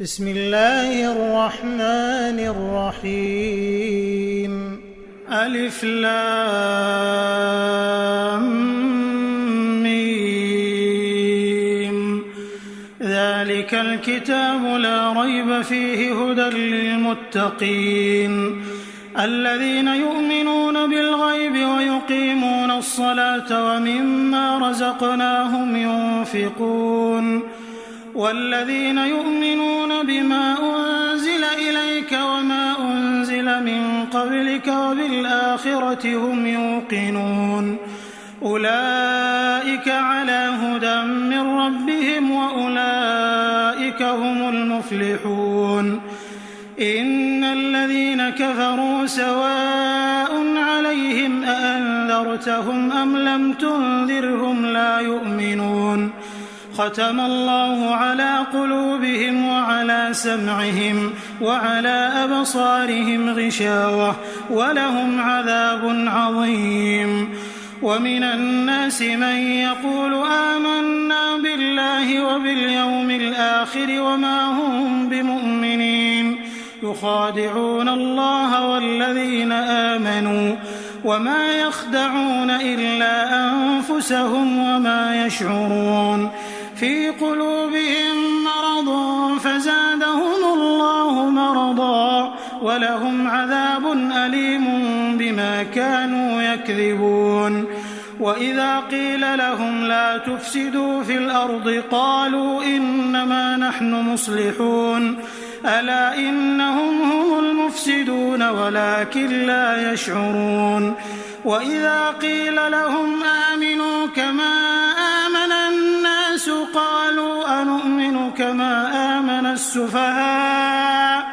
بسم الله الرحمن الرحيم. ألف لام ميم. ذلك الكتاب لا ريب فيه هدى للمتقين الذين يؤمنون بالغيب ويقيمون الصلاة ومما رزقناهم ينفقون والذين يؤمنون بما أنزل إليك وما أنزل من قبلك وبالآخرة هم يوقنون أولئك على هدى من ربهم وأولئك هم المفلحون. إن الذين كفروا سواء عليهم أأنذرتهم أم لم تنذرهم لا يؤمنون. ختم الله على قلوبهم وعلى سمعهم وعلى أبصارهم غشاوة ولهم عذاب عظيم. ومن الناس من يقول آمنا بالله وباليوم الآخر وما هم بمؤمنين يخادعون الله والذين آمنوا وما يخدعون إلا أنفسهم وما يشعرون. في قلوبهم مرض فزادهم الله مرضا ولهم عذاب أليم بما كانوا يكذبون. وإذا قيل لهم لا تفسدوا في الأرض قالوا إنما نحن مصلحون ألا إنهم هم المفسدون ولكن لا يشعرون. وإذا قيل لهم آمنوا كما آمن الناس قالوا أنؤمن كما آمن السفهاء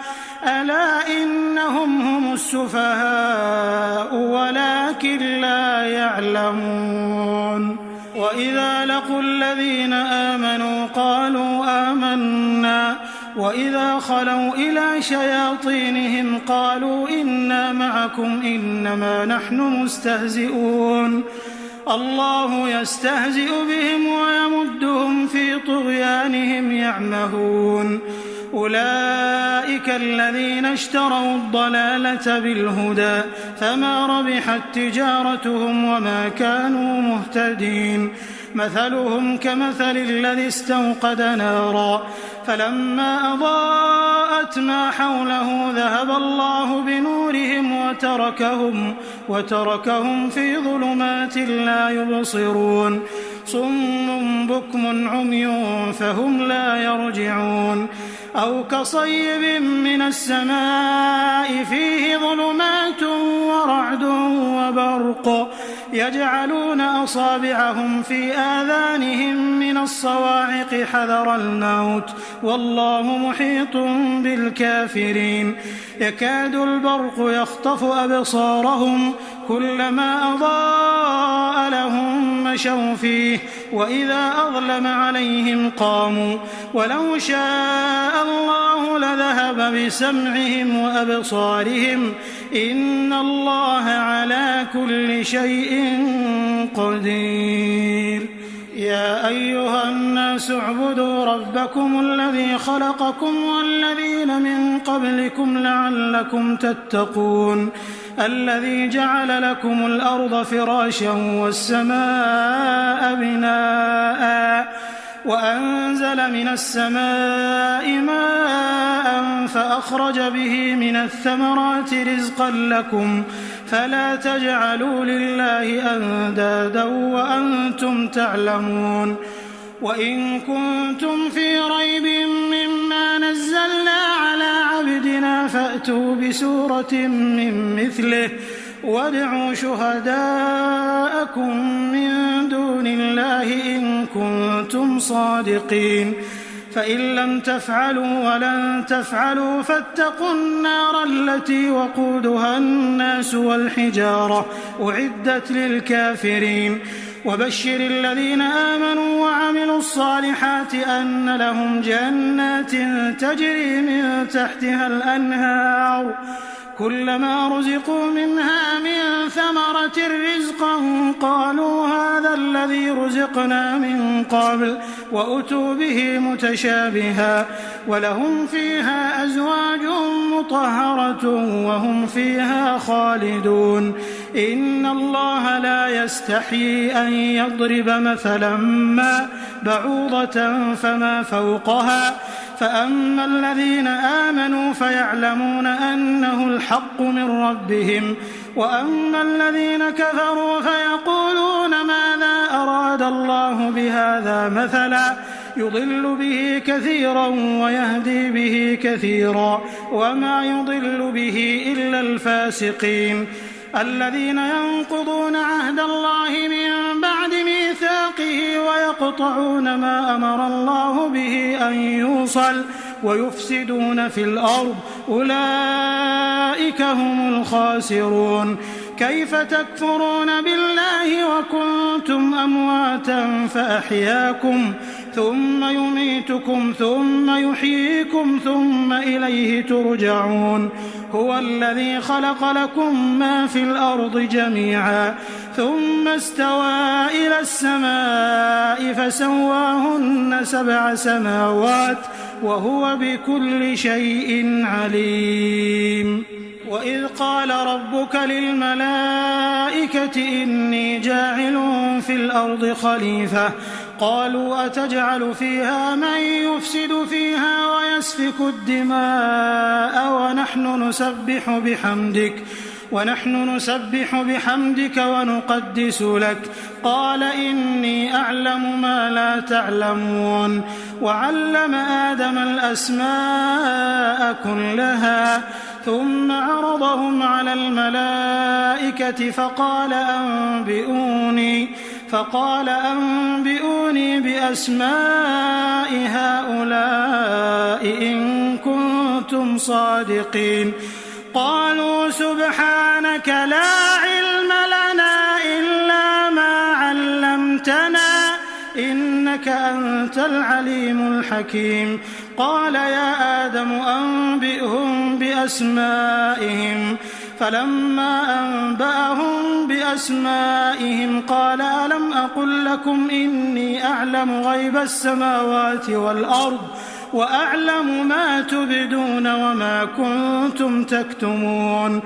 ألا إنهم هم السفهاء ولكن لا يعلمون. وإذا لقوا الذين آمنوا قالوا آمنا وإذا خلوا إلى شياطينهم قالوا إنا معكم إنما نحن مستهزئون. الله يستهزئ بهم ويمدهم في طغيانهم يعمهون. أولئك الذين اشتروا الضلالة بالهدى فما ربحت تجارتهم وما كانوا مهتدين. مثلهم كمثل الذي استوقد نارا فلما أضاءت ما حوله ذهب الله بنورهم وتركهم في ظلمات لا يبصرون. صم بكم عمي فهم لا يرجعون. أو كصيب من السماء فيه ظلمات ورعد وبرق يجعلون أصابعهم في آذانهم من الصواعق حذر الموت والله محيط بالكافرين. يكاد البرق يخطف أبصارهم كلما أضاء لهم مشوا فيه وإذا أظلم عليهم قاموا ولو شاء الله لذهب بسمعهم وأبصارهم إن الله على كل شيء قدير. يا أيها الناس اعبدوا ربكم الذي خلقكم والذين من قبلكم لعلكم تتقون الذي جعل لكم الأرض فراشا والسماء بناء وأنزل من السماء ماء فأخرج به من الثمرات رزقا لكم فلا تجعلوا لله أندادا وأنتم تعلمون. وإن كنتم في ريب مما نزلنا على عبدنا فأتوا بسورة من مثله وادعوا شهداءكم من دون الله إن كنتم صادقين. فإن لم تفعلوا ولن تفعلوا فاتقوا النار التي وقودها الناس والحجارة أعدت للكافرين. وبشر الذين آمنوا وعملوا الصالحات أن لهم جنات تجري من تحتها الأنهار كلما رزقوا منها من ثمرة رزقا قالوا هذا الذي رزقنا من قبل وأتوا به متشابها ولهم فيها أزواج مطهرة وهم فيها خالدون إن الله لا يستحيي أن يضرب مثلا ما بعوضة فما فوقها فأما الذين آمنوا فيعلمون أنه الحق من ربهم وأما الذين كفروا فيقولون ماذا أراد الله بهذا مثلا يضل به كثيرا ويهدي به كثيرا وما يضل به إلا الفاسقين الذين ينقضون عهد الله من بعد ميثاقه ويقطعون ما أمر الله به أن يوصل ويفسدون في الأرض أولئك هم الخاسرون كيف تكفرون بالله وكنتم أمواتا فأحياكم ثم يميتكم ثم يحييكم ثم إليه ترجعون هو الذي خلق لكم ما في الأرض جميعا ثم استوى إلى السماء فسواهن 7 سماوات وهو بكل شيء عليم وإذ قال ربك للملائكة إني جاعل في الأرض خليفة قالوا أتجعل فيها من يفسد فيها ويسفك الدماء ونحن نسبح بحمدك ونقدس لك قال إني أعلم ما لا تعلمون وعلم آدم الأسماء كلها ثم عرضهم على الملائكة فقال أنبئوني بأسماء هؤلاء إن كنتم صادقين قالوا سبحانك لا علم لنا إلا ما علمتنا إنك أنت العليم الحكيم قال يا آدم أنبئهم بأسمائهم فلما أنبأهم بأسمائهم قال ألم أقل لكم إني أعلم غيب السماوات والأرض وأعلم ما تبدون وما كنتم تكتمون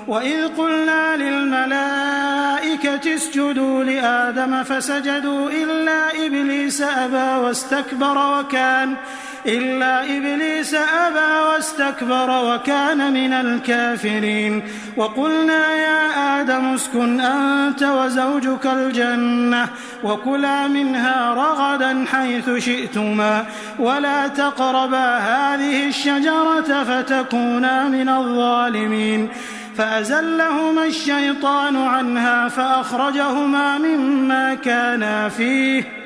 وإذ قلنا للملائكة اسجدوا لآدم فسجدوا إلا إبليس أبى واستكبر وكان من الكافرين وقلنا يا آدم اسكن أنت وزوجك الجنة وكلا منها رغدا حيث شئتما ولا تقربا هذه الشجرة فتكونا من الظالمين فأزلهما الشيطان عنها فأخرجهما مما كانا فيه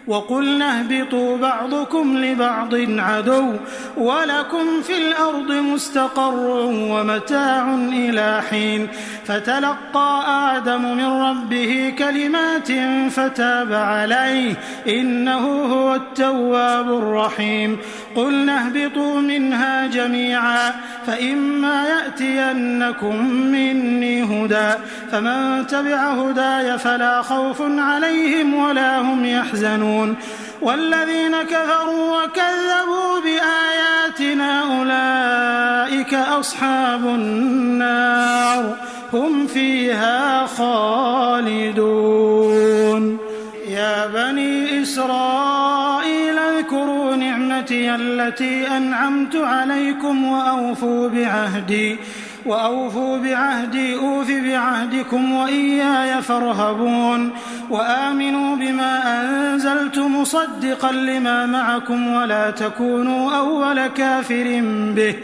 وقلنا اهبطوا بعضكم لبعض عدو ولكم في الأرض مستقر ومتاع إلى حين فتلقى آدم من ربه كلمات فتاب عليه إنه هو التواب الرحيم قلنا اهبطوا منها جميعا فإما يأتينكم مني هدى فمن تبع هداي فلا خوف عليهم ولا هم يحزنون والذين كفروا وكذبوا بآياتنا أولئك أصحاب النار هم فيها خالدون يا بني إسرائيل اذكروا نعمتي التي أنعمت عليكم وأوفوا بعهدي أوف بعهدكم وإياي فارهبون وآمنوا بما أنزلت مصدقا لما معكم ولا تكونوا أول كافر به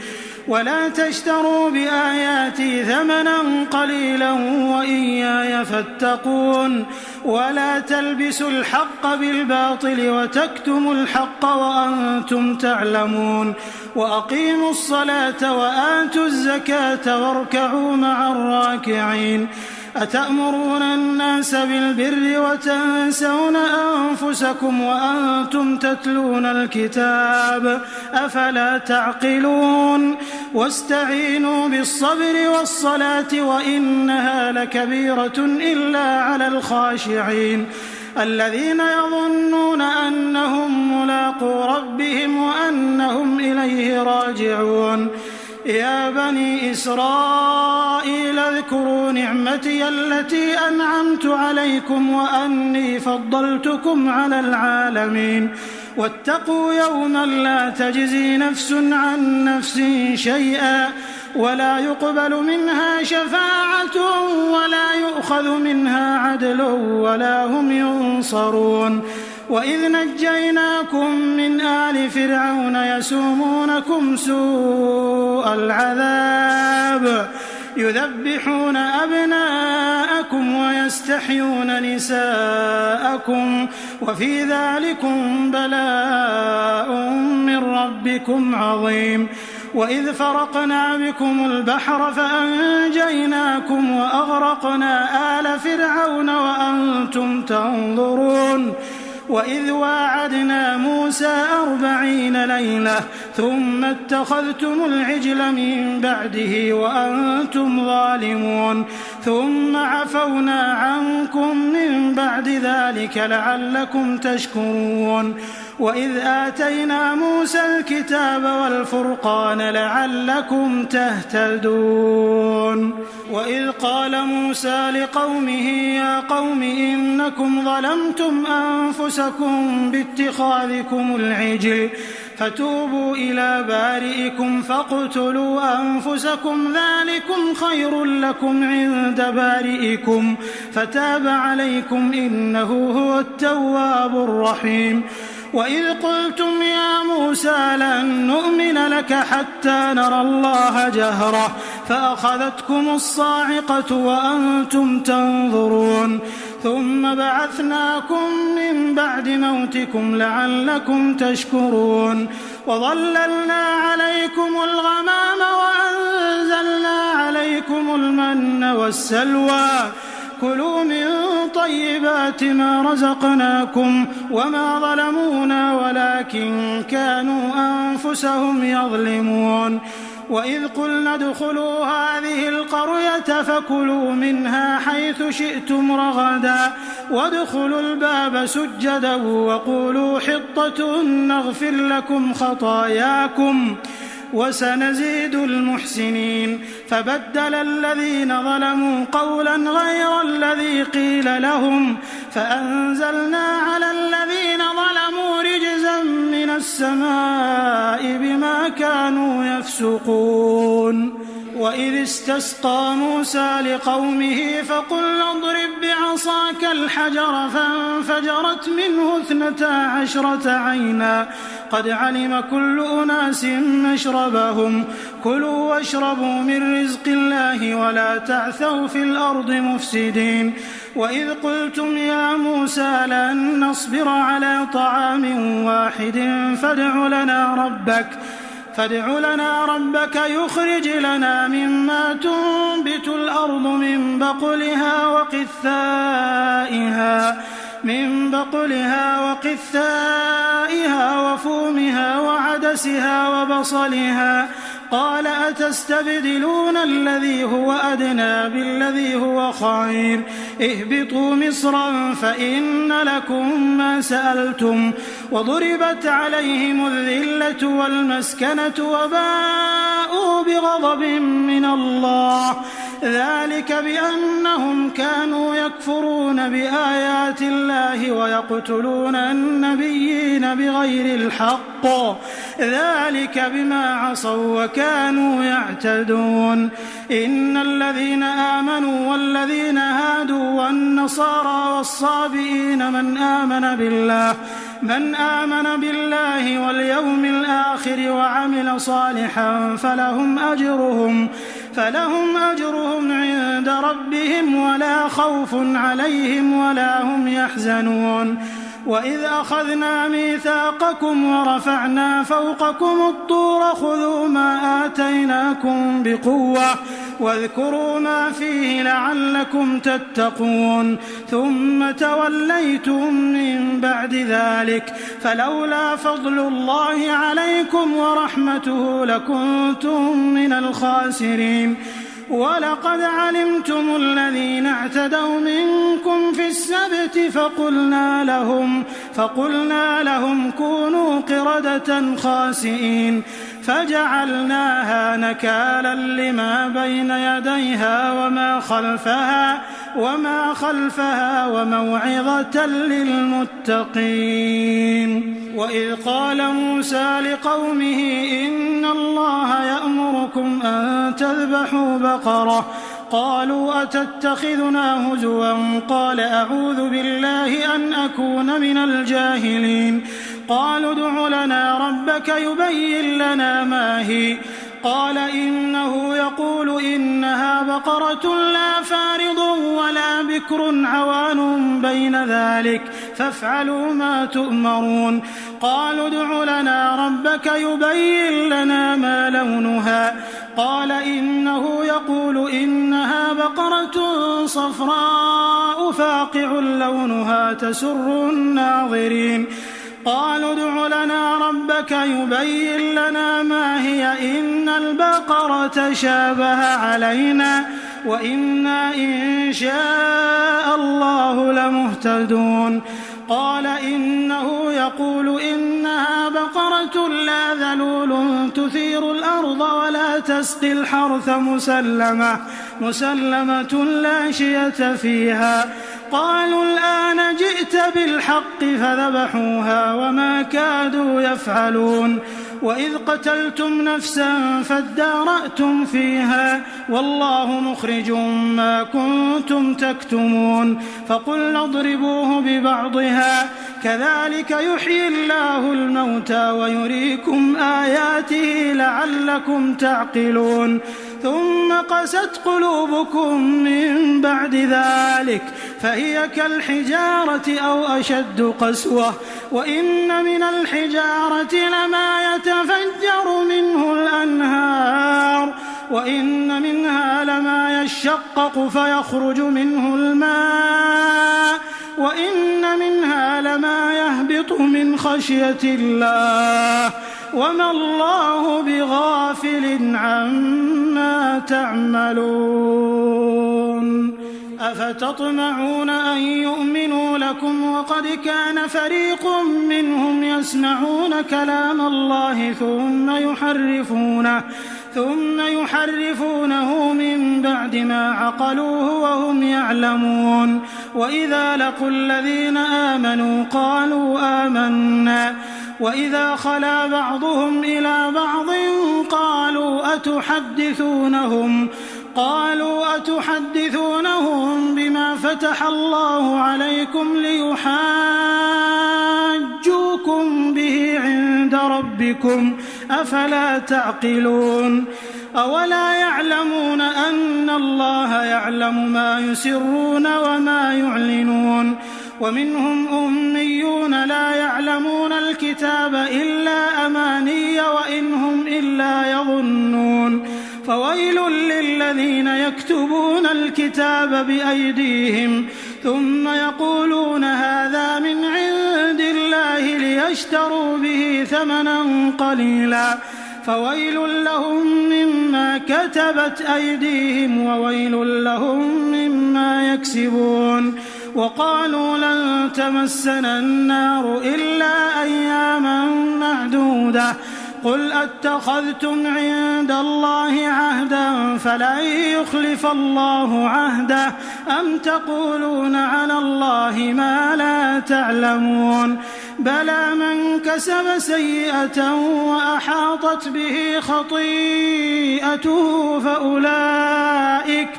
ولا تشتروا بآياتي ثمنا قليلا وإياي فاتقون ولا تلبسوا الحق بالباطل وتكتموا الحق وأنتم تعلمون وأقيموا الصلاة وآتوا الزكاة واركعوا مع الراكعين أتأمرون الناس بالبر وتنسون أنفسكم وأنتم تتلون الكتاب أفلا تعقلون واستعينوا بالصبر والصلاة وإنها لكبيرة إلا على الخاشعين الذين يظنون أنهم ملاقو ربهم وأنهم إليه راجعون يا بني إسرائيل اذكروا نعمتي التي أنعمت عليكم وأني فضلتكم على العالمين واتقوا يوما لا تجزي نفس عن نفس شيئا ولا يقبل منها شفاعة ولا يؤخذ منها عدل ولا هم ينصرون وإذ نجيناكم من آل فرعون يسومونكم سوء العذاب يذبحون أبناءكم ويستحيون نساءكم وفي ذلكم بلاء من ربكم عظيم وإذ فرقنا بكم البحر فأنجيناكم وأغرقنا آل فرعون وأنتم تنظرون وإذ واعدنا موسى 40 ليلة ثم اتخذتم العجل من بعده وأنتم ظالمون ثم عفونا عنكم من بعد ذلك لعلكم تشكرون وإذ آتينا موسى الكتاب والفرقان لعلكم تهتدون وإذ قال موسى لقومه يا قوم إنكم ظلمتم أنفسكم باتخاذكم العجل فتوبوا إلى بارئكم فاقتلوا أنفسكم ذلكم خير لكم عند بارئكم فتاب عليكم إنه هو التواب الرحيم وإذ قلتم يا موسى لن نؤمن لك حتى نرى الله جهرة فأخذتكم الصاعقة وأنتم تنظرون ثم بعثناكم من بعد موتكم لعلكم تشكرون وظللنا عليكم الغمام وأنزلنا عليكم المن والسلوى كلوا من طيبات ما رزقناكم وما ظلمونا ولكن كانوا أنفسهم يظلمون وإذ قلنا ادخلوا هذه القرية فكلوا منها حيث شئتم رغدا وادخلوا الباب سجدا وقولوا حطة نغفر لكم خطاياكم وسنزيد المحسنين فبدل الذين ظلموا قولا غير الذي قيل لهم فأنزلنا على الذين ظلموا رجزا من السماء بما كانوا يفسقون وإذ استسقى موسى لقومه فقلنا اضرب بعصاك الحجر فانفجرت منه 12 عينا قد علم كل أناس مشربهم كلوا واشربوا من رزق الله ولا تعثوا في الأرض مفسدين وإذ قلتم يا موسى لن نصبر على طعام واحد فادع لنا ربك يخرج لنا مما تنبت الأرض من بقلها وقثائها وفومها وعدسها وبصلها قال أتستبدلون الذي هو أدنى بالذي هو خير اهبطوا مصرا فإن لكم ما سألتم وضربت عليهم الذلة والمسكنة وباءوا بغضب من الله ذلك بأنهم كانوا يكفرون بآيات الله ويقتلون النبيين بغير الحق ذلك بما عصوا وكانوا يعتدون إن الذين آمنوا والذين هادوا والنصارى والصابئين من آمن بالله واليوم الآخر وعمل صالحا فلهم أجرهم عند ربهم ولا خوف عليهم ولا هم يحزنون وإذ أخذنا ميثاقكم ورفعنا فوقكم الطور خذوا ما آتيناكم بقوة واذكروا ما فيه لعلكم تتقون ثم توليتم من بعد ذلك فلولا فضل الله عليكم ورحمته لكنتم من الخاسرين ولقد علمتم الذين اعتدوا منكم في السبت فقلنا لهم كونوا قردة خاسئين فجعلناها نكالا لما بين يديها وما خلفها وموعظة للمتقين. وإذ قال موسى لقومه إن الله يأمركم أن تذبحوا بقرة قالوا أتتخذنا هزوا قال أعوذ بالله أن أكون من الجاهلين قالوا ادع لنا ربك يبين لنا ما هي قال إنه يقول إنها بقرة لا فارض ولا بكر عوان بين ذلك فافعلوا ما تؤمرون قالوا ادع لنا ربك يبين لنا ما لونها قال إنه يقول إنها بقرة صفراء فاقع لونها تسر الناظرين قالوا ادع لنا ربك يبين لنا ما هي إن البقرة شابه علينا وإنا إن شاء الله لمهتدون قال إنه يقول إنها بقرة لا ذلول تثير الأرض ولا تسقي الحرث مسلمة لا شية فيها قالوا الآن جئت بالحق فذبحوها وما كادوا يفعلون وإذ قتلتم نفسا فادارأتم فيها والله مخرج ما كنتم تكتمون فقلنا اضربوه ببعضها كذلك يحيي الله الموتى ويريكم آياته لعلكم تعقلون ثم قست قلوبكم من بعد ذلك فهي كالحجارة أو أشد قسوة وإن من الحجارة لما يتفجر منه الأنهار وإن منها لما يشقق فيخرج منه الماء وإن منها لما يهبط من خشية الله وما الله بغافل عما تعملون أفتطمعون أن يؤمنوا لكم وقد كان فريق منهم يسمعون كلام الله ثم يحرفونه من بعد ما عقلوه وهم يعلمون وإذا لقوا الذين آمنوا قالوا آمنا وإذا خلا بعضهم إلى بعض قالوا أتحدثونهم بما فتح الله عليكم ليحاجوكم به عند ربكم أفلا تعقلون أولا يعلمون أن الله يعلم ما يسرون وما يعلنون ومنهم أميون لا يعلمون الكتاب إلا أماني وإن هم إلا يظنون فويل للذين يكتبون الكتاب بأيديهم ثم يقولون هذا من عند الله ليشتروا به ثمنا قليلا فويل لهم مما كتبت أيديهم وويل لهم مما يكسبون وقالوا لن تمسنا النار إلا أياما معدودة قل أتخذتم عند الله عهدا فلن يخلف الله عهده أم تقولون على الله ما لا تعلمون بلى من كسب سيئة وأحاطت به خطيئته فأولئك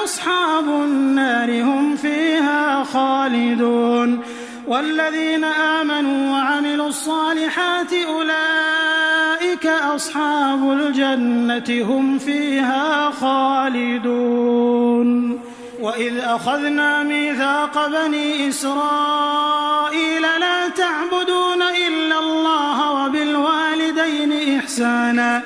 أصحاب النار هم فيها خالدون والذين آمنوا وعملوا الصالحات أولئك أصحاب الجنة هم فيها خالدون وإذ أخذنا ميثاق بني إسرائيل لا تعبدون إلا الله وبالوالدين إحسانا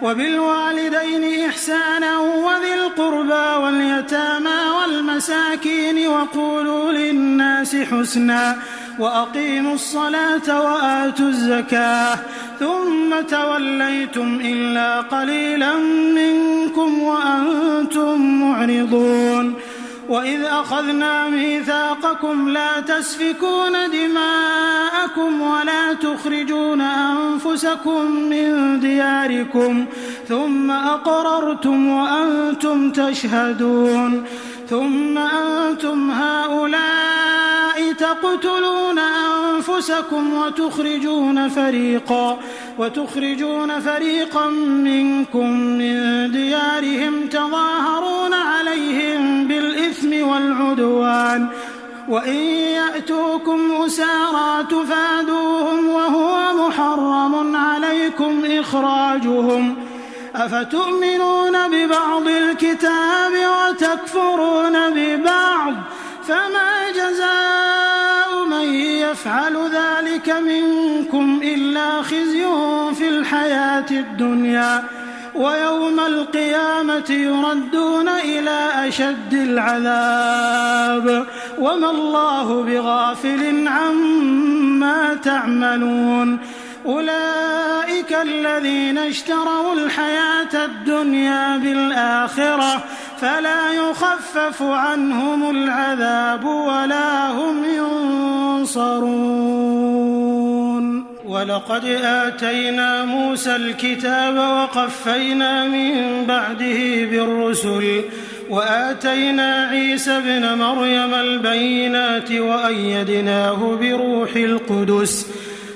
وبالوالدين إحسانا وذي القربى واليتامى والمساكين وقولوا للناس حسنا وأقيموا الصلاة وآتوا الزكاة ثم توليتم إلا قليلا منكم وأنتم معرضون وإذ أخذنا ميثاقكم لا تسفكون دماءكم ولا تخرجون أنفسكم من دياركم ثم أقررتم وأنتم تشهدون ثم أنتم هؤلاء تقتلون أنفسكم وتخرجون فريقا منكم من ديارهم تظاهرون عليهم بالإثم والعدوان وإن يأتوكم أسارى تفادوهم وهو محرم عليكم إخراجهم أفتؤمنون ببعض الكتاب وتكفرون ببعض فما جزاء من يفعل ذلك منكم إلا خزي في الحياة الدنيا ويوم القيامة يردون إلى أشد العذاب وما الله بغافل عما تعملون أولئك الذين اشتروا الحياة الدنيا بالآخرة فلا يخفف عنهم العذاب ولا هم ينصرون ولقد آتينا موسى الكتاب وقفينا من بعده بالرسل وآتينا عيسى ابن مريم البينات وأيدناه بروح القدس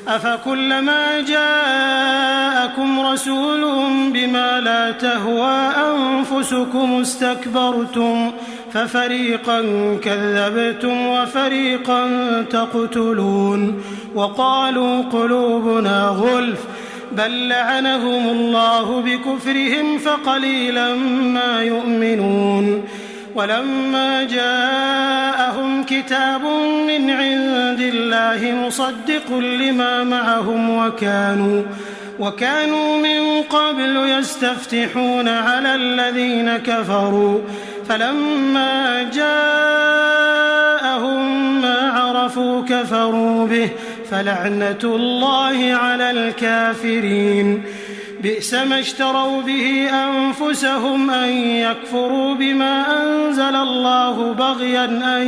أفكلما جاءكم رسول بما لا تهوى أنفسكم استكبرتم ففريقا كذبتم وفريقا تقتلون وقالوا قلوبنا غلف بل لعنهم الله بكفرهم فقليلا ما يؤمنون ولما جاءهم كتاب من عند الله مصدق لما معهم وكانوا من قبل يستفتحون على الذين كفروا فلما جاءهم ما عرفوا كفروا به فلعنة الله على الكافرين بئس ما اشتروا به أنفسهم أن يكفروا بما أنزل الله بغيا أن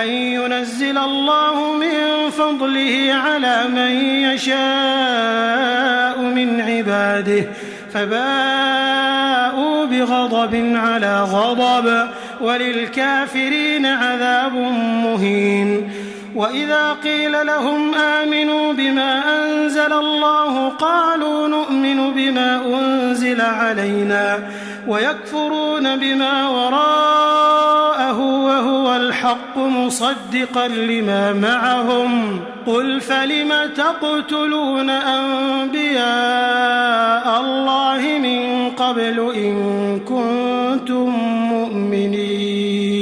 ينزل الله من فضله على من يشاء من عباده فباءوا بغضب على غضب وللكافرين عذاب مهين وإذا قيل لهم آمنوا بما أنزل الله قالوا نؤمن بما أنزل علينا ويكفرون بما وراءه وهو الحق مصدقا لما معهم قل فلم تقتلون أنبياء الله من قبل إن كنتم مؤمنين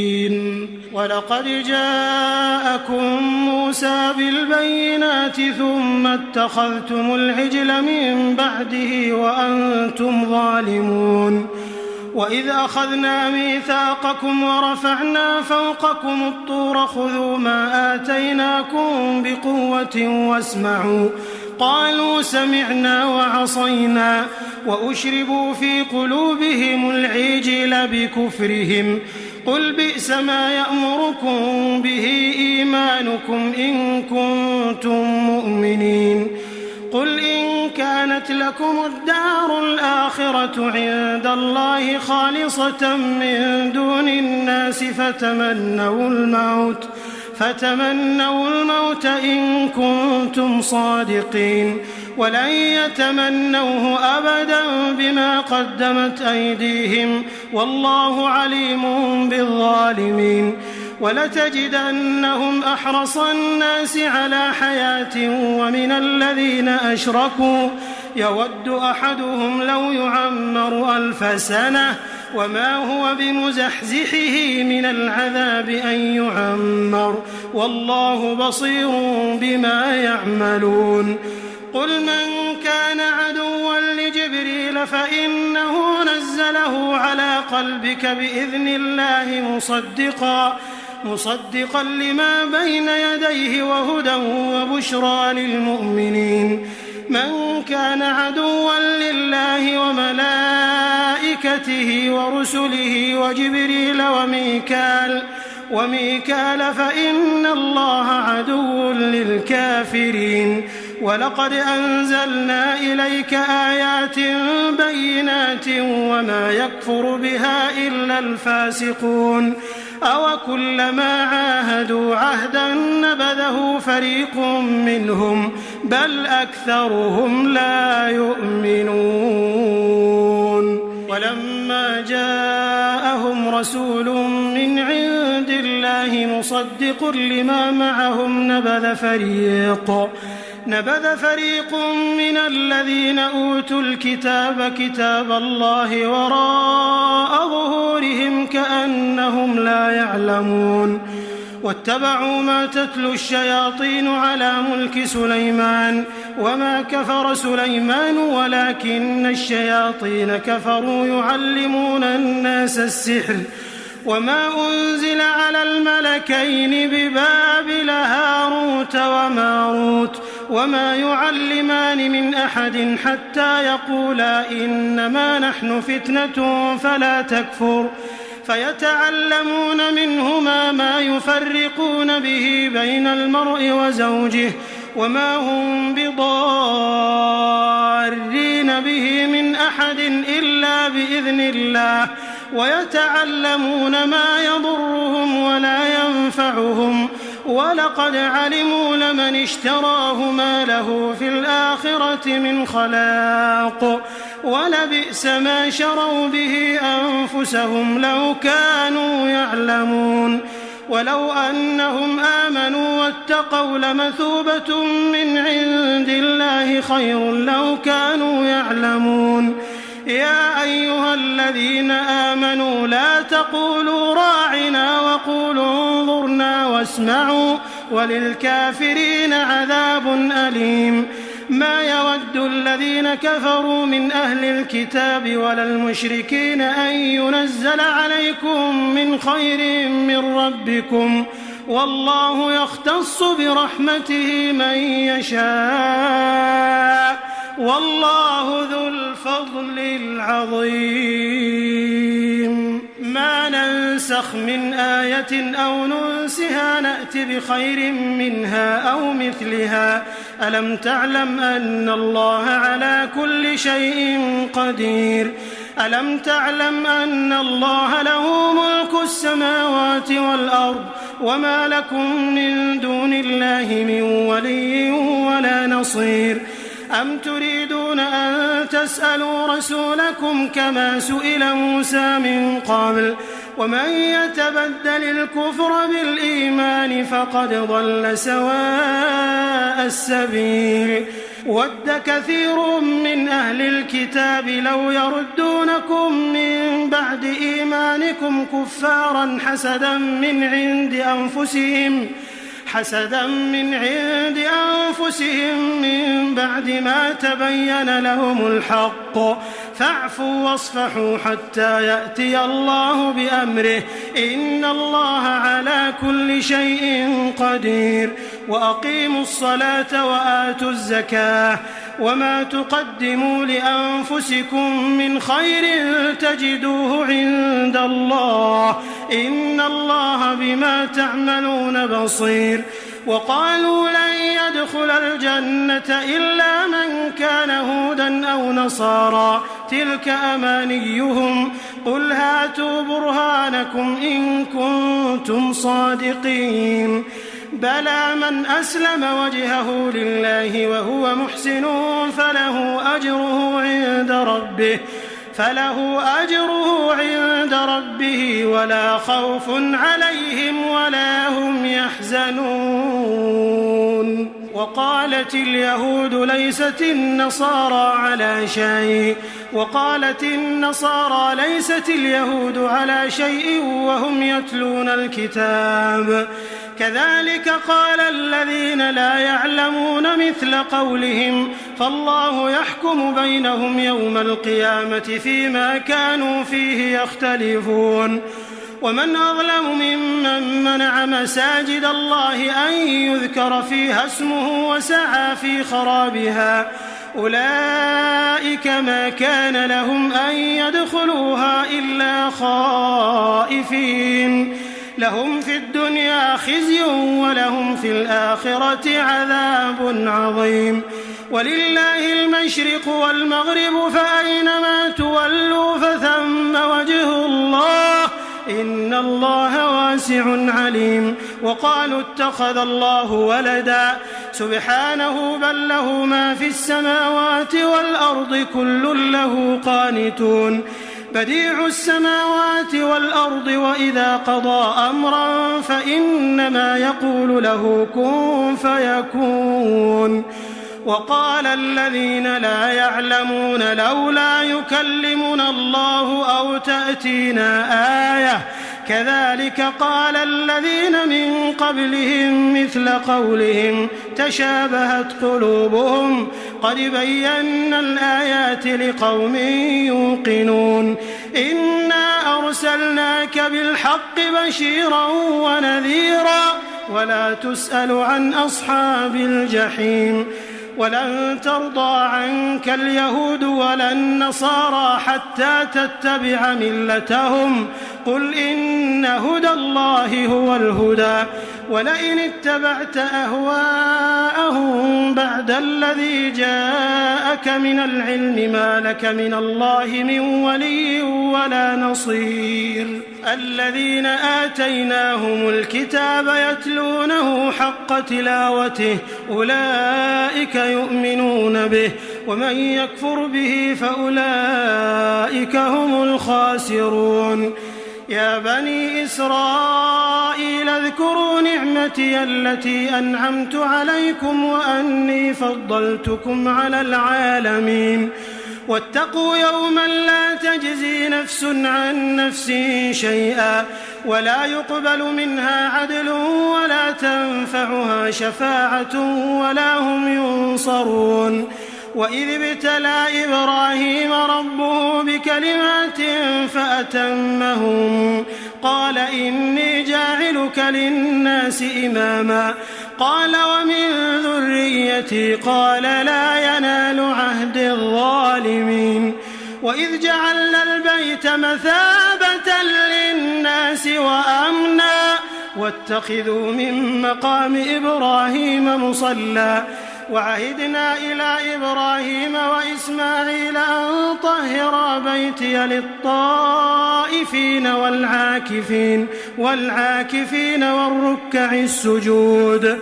ولقد جاءكم موسى بالبينات ثم اتخذتم العجل من بعده وأنتم ظالمون وإذ أخذنا ميثاقكم ورفعنا فوقكم الطور خذوا ما آتيناكم بقوة واسمعوا قالوا سمعنا وعصينا وأشربوا في قلوبهم العجل بكفرهم قل بئس ما يأمركم به إيمانكم إن كنتم مؤمنين قل إن كانت لكم الدار الآخرة عند الله خالصة من دون الناس فتمنوا الموت إن كنتم صادقين ولن يتمنوه أبدا بما قدمت أيديهم والله عليم بالظالمين ولتجدنهم أحرص الناس على حياة ومن الذين أشركوا يود أحدهم لو يعمر 1000 سنة وما هو بمزحزحه من العذاب أن يعمر والله بصير بما يعملون قل من كان عدوا لجبريل فإنه نزله على قلبك بإذن الله مصدقا لما بين يديه وهدى وبشرى للمؤمنين. من كان عدوا لله وملائكته ورسله وجبريل وميكال فإن الله عدو للكافرين. ولقد أنزلنا إليك آيات بينات وما يكفر بها إلا الفاسقون. أوكلما عاهدوا عهدا نبذه فريق منهم بل أكثرهم لا يؤمنون. ولما جاءهم رسول من عند الله مصدق لما معهم نبذ فريق من الذين أوتوا الكتاب كتاب الله وراء ظهورهم كأنهم لا يعلمون. واتبعوا ما تتلو الشياطين على ملك سليمان وما كفر سليمان ولكن الشياطين كفروا يعلمون الناس السحر وما أنزل على الملكين ببابل هاروت وماروت وما يعلمان من أحد حتى يقولا إنما نحن فتنة فلا تكفر فيتعلمون منهما ما يفرقون به بين المرء وزوجه وما هم بضارين به من أحد إلا بإذن الله ويتعلمون ما يضرهم ولا ينفعهم ولقد علموا لمن اشتراه ما له في الآخرة من خلاق ولبئس ما شروا به أنفسهم لو كانوا يعلمون. ولو أنهم آمنوا واتقوا لمثوبة من عند الله خير لو كانوا يعلمون. يا أيها الذين آمنوا لا تقولوا راعنا وقولوا انظرنا واسمعوا وللكافرين عذاب أليم. ما يود الذين كفروا من أهل الكتاب ولا المشركين أن ينزل عليكم من خير من ربكم والله يختص برحمته من يشاء والله ذو الفضل العظيم. ما ننسخ من آية أو ننسها نأت بخير منها أو مثلها. ألم تعلم أن الله على كل شيء قدير. ألم تعلم أن الله له ملك السماوات والأرض وما لكم من دون الله من ولي ولا نصير. أم تريدون أن تسألوا رسولكم كما سئل موسى من قبل ومن يتبدل الكفر بالإيمان فقد ضل سواء السبيل. ود كثير من أهل الكتاب لو يردونكم من بعد إيمانكم كفارا حسدا من عند أنفسهم من بعد ما تبين لهم الحق فاعفوا واصفحوا حتى يأتي الله بأمره إن الله على كل شيء قدير. وأقيموا الصلاة وآتوا الزكاة وما تقدموا لأنفسكم من خير تجدوه عند الله إن الله بما تعملون بصير. وقالوا لن يدخل الجنة إلا من كان هودا أو نصارى تلك أمانيهم قل هاتوا برهانكم إن كنتم صادقين. بلى من أسلم وجهه لله وهو محسن فله أجره عند ربه ولا خوف عليهم ولا هم يحزنون. وقالت اليهود ليست النصارى ليست اليهود على شيء وهم يتلون الكتاب كذلك قال الذين لا يعلمون مثل قولهم فالله يحكم بينهم يوم القيامة فيما كانوا فيه يختلفون ومن أظلم ممن منع مساجد الله أن يذكر فيها اسمه وسعى في خرابها أولئك ما كان لهم أن يدخلوها إلا خائفين لهم في الدنيا خزي ولهم في الآخرة عذاب عظيم ولله المشرق والمغرب فأينما تولوا فثم وجه الله إن الله واسع عليم وقالوا اتخذ الله ولدا سبحانه بل له ما في السماوات والأرض كل له قانتون بديع السماوات والأرض وإذا قضى أمرا فإنما يقول له كن فيكون وقال الذين لا يعلمون لولا يكلمنا الله أو تأتينا آية كذلك قال الذين من قبلهم مثل قولهم تشابهت قلوبهم قد بينا الآيات لقوم يوقنون إنا أرسلناك بالحق بشيرا ونذيرا ولا تسأل عن أصحاب الجحيم ولن ترضى عنك اليهود ولا النصارى حتى تتبع ملتهم قل إن هدى الله هو الهدى ولئن اتبعت أهواءهم بعد الذي جاءك من العلم ما لك من الله من ولي ولا نصير الذين آتيناهم الكتاب يتلونه حق تلاوته أولئك يؤمنون به ومن يكفر به فأولئك هم الخاسرون يا بني إسرائيل اذكروا نعمتي التي أنعمت عليكم وأني فضلتكم على العالمين واتقوا يوما لا تجزي نفس عن نفس شيئا ولا يقبل منها عدل ولا تنفعها شفاعة ولا هم ينصرون وإذ ابتلى إبراهيم ربه بكلمات فأتمهم قال إني جاعلك للناس إماما قال ومن ذريتي قال لا ينال عهد الظالمين وإذ جعلنا البيت مثابة للناس وأمنا واتخذوا من مقام إبراهيم مصلى وعهدنا إلى إبراهيم وإسماعيل أن طهرا بيتي للطائفين والعاكفين والركع السجود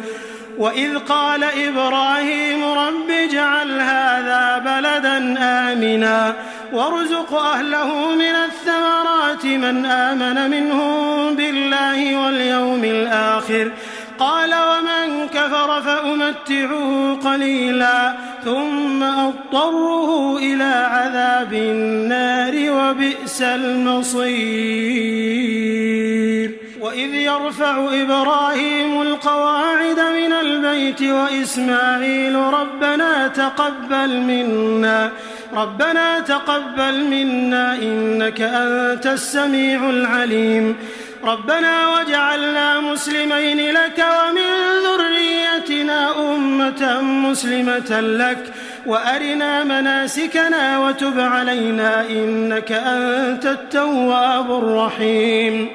وإذ قال إبراهيم رب اجعل هذا بلدا آمنا وارزق أهله من الثمرات من آمن منهم بالله واليوم الآخر قال ومن كفر فأمتعه قليلا ثم أضطره إلى عذاب النار وبئس المصير وإذ يرفع إبراهيم القواعد من البيت وإسماعيل ربنا تقبل منا إنك أنت السميع العليم ربنا واجعلنا مسلمين لك ومن ذريتنا أمة مسلمة لك وأرنا مناسكنا وتب علينا إنك أنت التواب الرحيم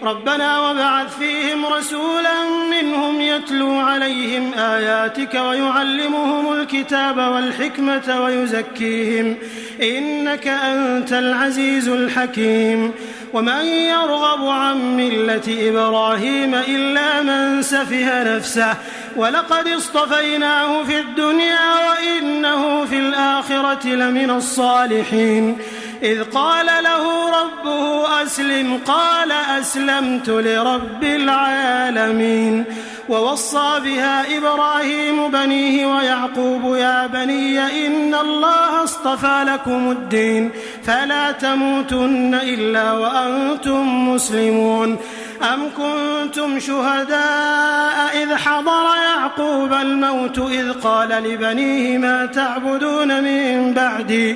ربنا وابعث فيهم رسولا منهم يتلو عليهم آياتك ويعلمهم الكتاب والحكمة ويزكيهم إنك أنت العزيز الحكيم ومن يرغب عن ملة إبراهيم إلا من سفه نفسه ولقد اصطفيناه في الدنيا وإنه في الآخرة لمن الصالحين إذ قال له ربه أسلم قال أسلمت لرب العالمين ووصى بها إبراهيم بنيه ويعقوب يا بني إن الله اصطفى لكم الدين فلا تموتن إلا وأنتم مسلمون أم كنتم شهداء إذ حضر يعقوب الموت إذ قال لبنيه ما تعبدون من بعدي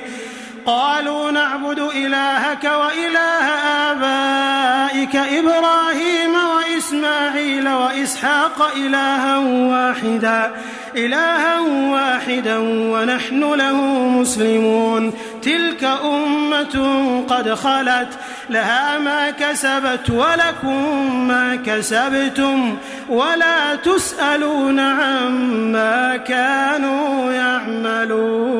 قالوا نعبد إلهك وإله آبائك إبراهيم وإسماعيل وإسحاق إلها واحدا ونحن له مسلمون تلك أمة قد خلت لها ما كسبت ولكم ما كسبتم ولا تسألون عما كانوا يعملون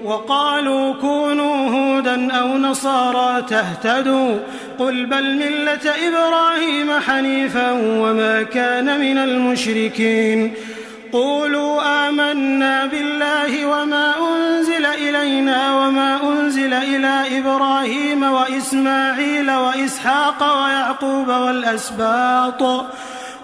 وقالوا كونوا هودا أو نصارى تهتدوا قل بل ملة إبراهيم حنيفا وما كان من المشركين قولوا آمنا بالله وما أنزل إلينا وما أنزل إلى إبراهيم وإسماعيل وإسحاق ويعقوب والأسباط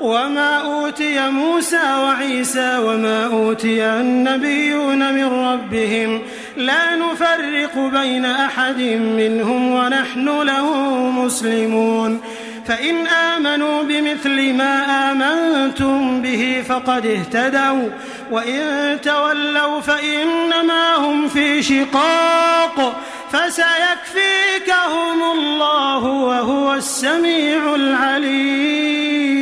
وما أوتي موسى وعيسى وما أوتي النبيون من ربهم لا نفرق بين أحد منهم ونحن له مسلمون فإن آمنوا بمثل ما آمنتم به فقد اهتدوا وإن تولوا فإنما هم في شقاق فسيكفيكهم الله وهو السميع العليم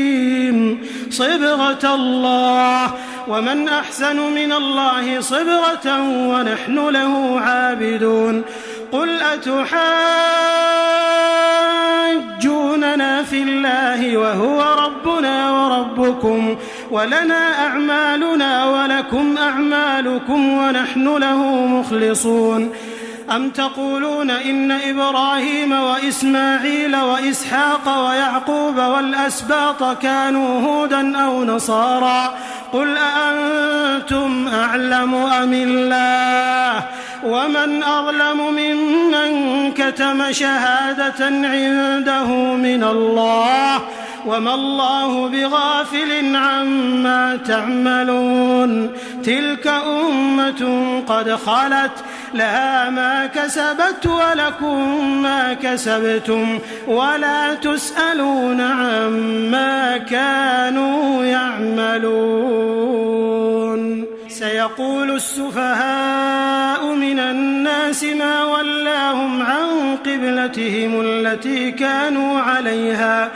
صبغة الله ومن أحسن من الله صبغة ونحن له عابدون قل أتحاجوننا في الله وهو ربنا وربكم ولنا أعمالنا ولكم أعمالكم ونحن له مخلصون أم تقولون إن إبراهيم وإسماعيل وإسحاق ويعقوب والأسباط كانوا هودا أو نصارى قل أأنتم أعلم أم الله ومن أظلم ممن كتم شهادة عنده من الله وما الله بغافل عما تعملون تلك أمة قد خلت لها ما كسبت ولكم ما كسبتم ولا تسألون عما كانوا يعملون سيقول السفهاء من الناس ما ولاهم عن قبلتهم التي كانوا عليها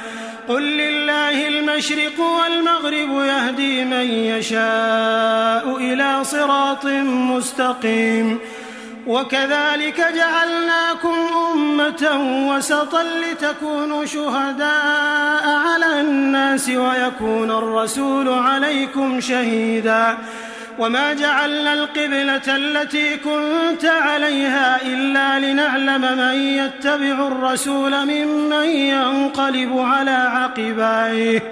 قل لله المشرق والمغرب يهدي من يشاء إلى صراط مستقيم وكذلك جعلناكم أمة وسطا لتكونوا شهداء على الناس ويكون الرسول عليكم شهيدا وما جعلنا القبلة التي كنت عليها إلا لنعلم من يتبع الرسول ممن ينقلب على عقبيه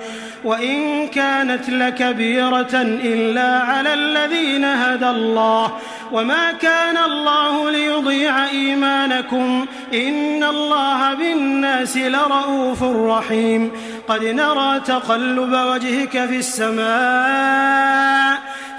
وإن كانت لكبيرة إلا على الذين هدى الله وما كان الله ليضيع إيمانكم إن الله بالناس لرؤوف رحيم قد نرى تقلب وجهك في السماء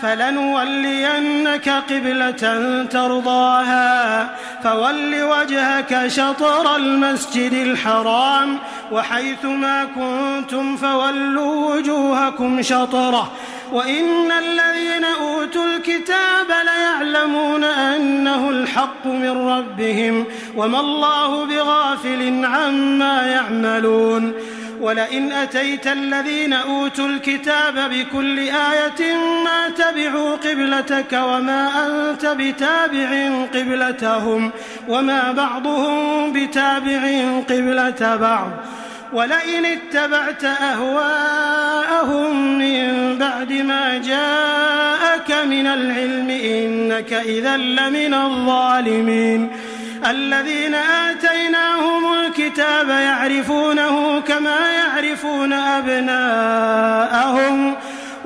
فلنولينك قبلة ترضاها فول وجهك شطر المسجد الحرام وحيث ما كنتم فولوا وجوهكم شطره وإن الذين أوتوا الكتاب ليعلمون أنه الحق من ربهم وما الله بغافل عما يعملون ولئن أتيت الذين أوتوا الكتاب بكل آية ما تبعوا قبلتك وما أنت بتابع قبلتهم وما بعضهم بتابع قبلة بعض ولئن اتبعت أهواءهم من بعد ما جاءك من العلم إنك إذا لمن الظالمين الذين آتيناهم الكتاب يعرفونه كما يعرفون أبناءهم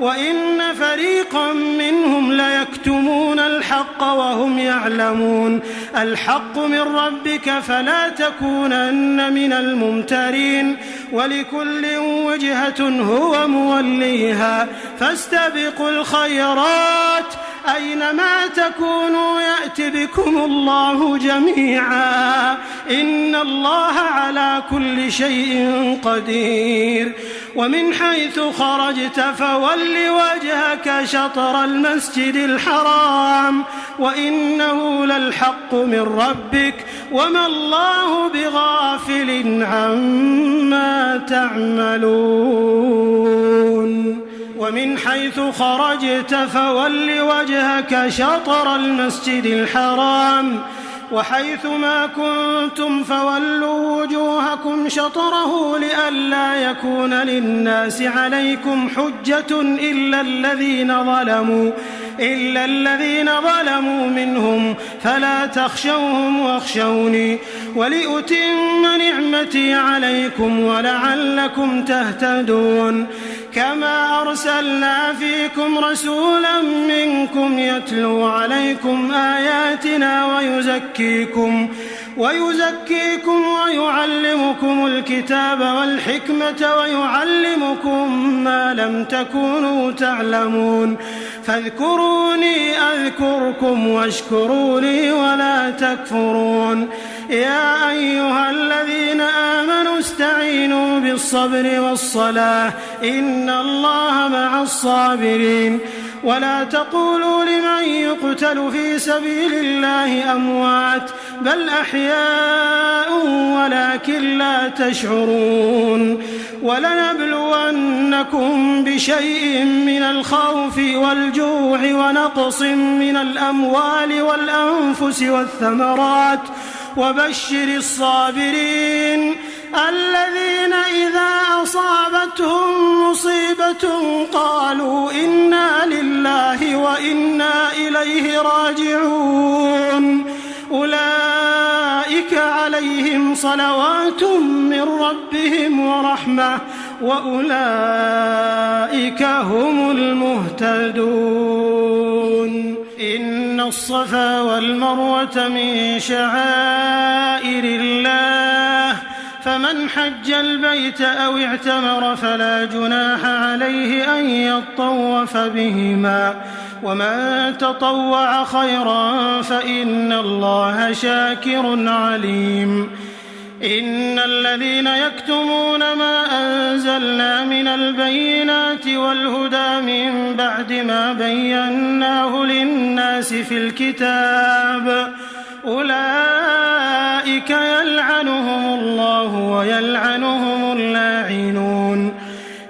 وإن فريقا منهم ليكتمون الحق وهم يعلمون الحق من ربك فلا تكونن من الممترين ولكل وجهة هو موليها فاستبقوا الخيرات أينما تكونوا يأت بكم الله جميعا إن الله على كل شيء قدير ومن حيث خرجت فول وجهك شطر المسجد الحرام وإنه للحق من ربك وما الله بغافل عما تعملون ومن حيث خرجت فول وجهك شطر المسجد الحرام وحيث ما كنتم فولوا وجوهكم شطره لئلا يكون للناس عليكم حجة إلا الذين ظلموا منهم فلا تخشوهم واخشوني ولأتم نعمتي عليكم ولعلكم تهتدون كما أرسلنا فيكم رسولا منكم يتلو عليكم آياتنا ويزكيكم ويعلمكم الكتاب والحكمة ويعلمكم ما لم تكونوا تعلمون فاذكروني أذكركم واشكروا لي ولا تكفرون يا أيها الذين آمنوا استعينوا بالصبر والصلاة إن الله مع الصابرين ولا تقولوا لمن يقتل في سبيل الله أموات بل أحياء ولكن لا تشعرون ولنبلونكم بشيء من الخوف والجوع ونقص من الأموال والأنفس والثمرات وبشر الصابرين الذين إذا أصابتهم مصيبة قالوا إنا لله وإنا إليه راجعون أولئك عليهم صلوات من ربهم ورحمة وأولئك هم المهتدون إن الصفا والمروة من شعائر الله فمن حج البيت أو اعتمر فلا جناح عليه أن يطوف بهما ومن تطوع خيرا فإن الله شاكر عليم إن الذين يكتمون ما أنزلنا من البينات والهدى من بعد ما بيناه للناس في الكتاب أولئك يلعنهم الله ويلعنهم اللاعنون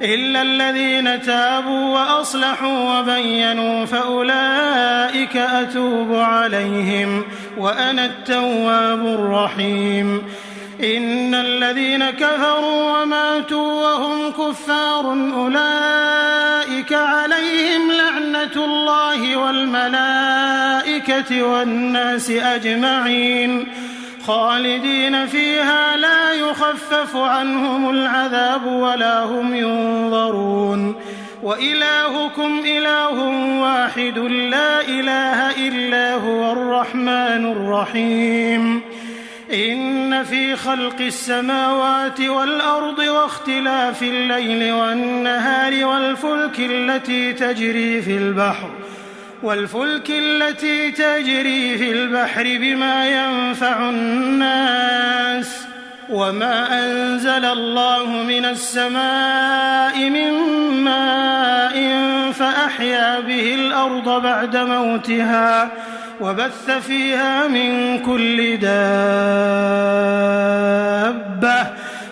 إلا الذين تابوا وأصلحوا وبينوا فأولئك أتوب عليهم وأنا التواب الرحيم إن الذين كفروا وماتوا وهم كفار أولئك عليهم لعنة الله والملائكة والناس أجمعين خالدين فيها لا يخفف عنهم العذاب ولا هم ينظرون وإلهكم إله واحد لا إله إلا هو الرحمن الرحيم إن في خلق السماوات والأرض واختلاف الليل والنهار والفلك التي تجري في البحر بما ينفع الناس وما أنزل الله من السماء من ماء فأحيا به الأرض بعد موتها وبث فيها من كل دابة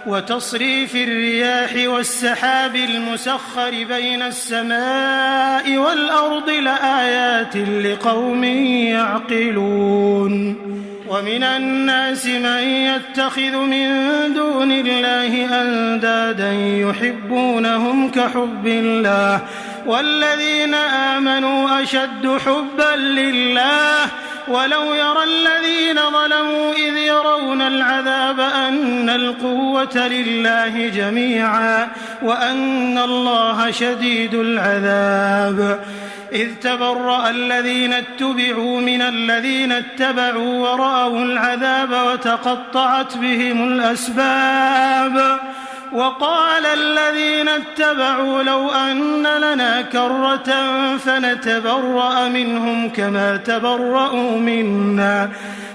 وتصريف الرياح والسحاب المسخر بين السماء والأرض لآيات لقوم يعقلون ومن الناس من يتخذ من دون الله أندادا يحبونهم كحب الله والذين آمنوا أشد حبا لله ولو يرى الذين ظلموا إذ يرون العذاب أن القوة لله جميعا وأن الله شديد العذاب إذ تبرأ الذين اتبعوا من الذين اتبعوا ورأوا العذاب وتقطعت بهم الأسباب وقال الذين اتبعوا لو أن لنا كرة فنتبرأ منهم كما تبرأوا منا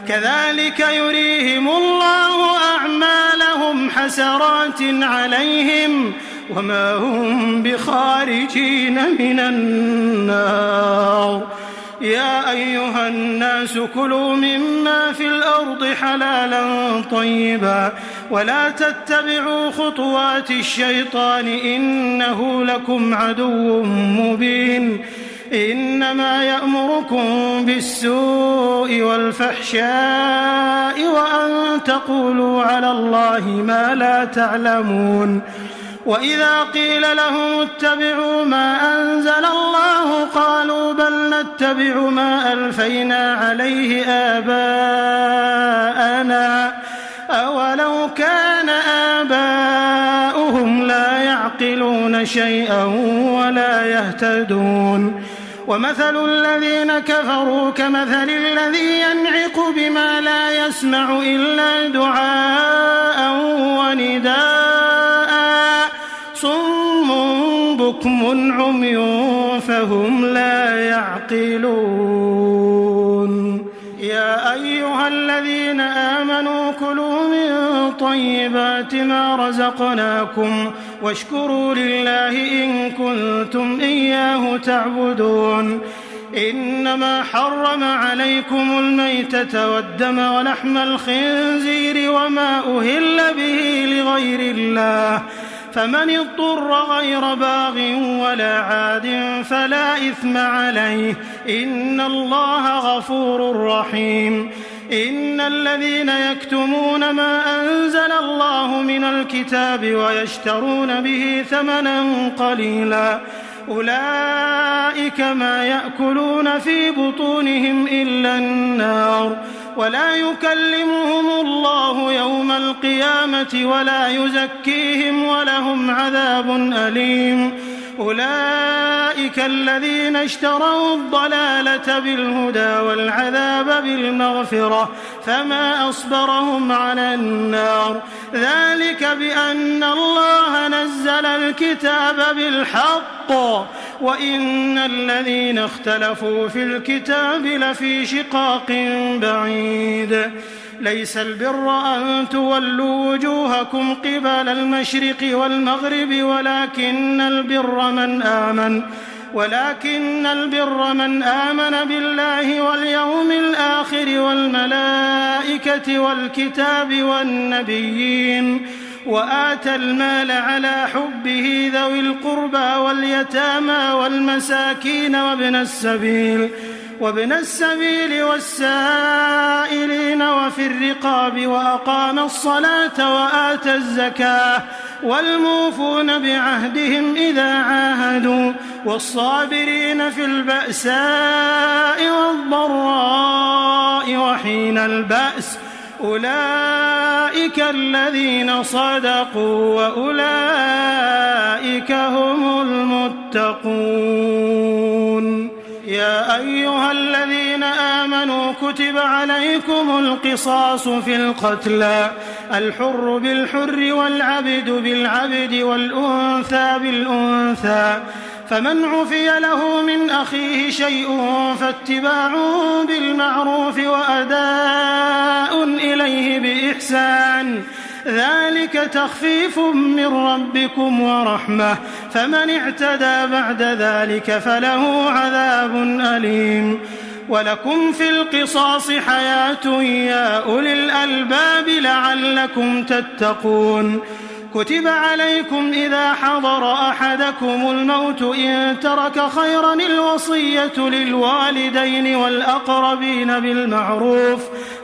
كذلك يريهم الله أعمالهم حسرات عليهم وما هم بخارجين من النار. يا أيها الناس كلوا مما في الأرض حلالا طيبا ولا تتبعوا خطوات الشيطان إنه لكم عدو مبين. إنما يأمركم بالسوء والفحشاء وأن تقولوا على الله ما لا تعلمون. وإذا قيل لهم اتبعوا ما أنزل الله قالوا بل نتبع ما ألفينا عليه آباءنا أولو كان آباؤهم لا يعقلون شيئا ولا يهتدون. ومثل الذين كفروا كمثل الذي ينعق بما لا يسمع إلا دعاء ونداء صم بكم عمي فهم لا يعقلون. يا أيها الذين آمنوا كلوا من طيبات ما رزقناكم واشكروا لله إن كنتم إياه تعبدون. إنما حرم عليكم الميتة والدم ولحم الخنزير وما أهل به لغير الله فمن اضطر غير باغ ولا عاد فلا إثم عليه إن الله غفور رحيم. إن الذين يكتمون ما أنزل الله من الكتاب ويشترون به ثمنا قليلا أولئك ما يأكلون في بطونهم إلا النار ولا يكلمهم الله يوم القيامة ولا يزكيهم ولهم عذاب أليم. أولئك الذين اشتروا الضلالة بالهدى والعذاب بالمغفرة فما أصبرهم على النار ذلك بأن الله نزل الكتاب بالحق وإن الذين اختلفوا في الكتاب لفي شقاق بعيد. ليس البر أن تولوا وجوهكم قبل المشرق والمغرب ولكن البر من آمن بالله واليوم الآخر والملائكة والكتاب والنبيين وآتى المال على حبه ذوي القربى واليتامى والمساكين وابن السبيل والسائلين وفي الرقاب وأقام الصلاة وآتى الزكاة والموفون بعهدهم إذا عاهدوا والصابرين في البأساء والضراء وحين البأس أولئك الذين صدقوا وأولئك هم المتقون. يا أيها الذين آمنوا كتب عليكم القصاص في القتلى الحر بالحر والعبد بالعبد والأنثى بالأنثى فمن عفي له من أخيه شيء فاتباع بالمعروف وأداء إليه بإحسان ذلك تخفيف من ربكم ورحمة فمن اعتدى بعد ذلك فله عذاب أليم. ولكم في القصاص حياة يا أولي الألباب لعلكم تتقون. كتب عليكم إذا حضر أحدكم الموت إن ترك خيرا الوصية للوالدين والأقربين بالمعروف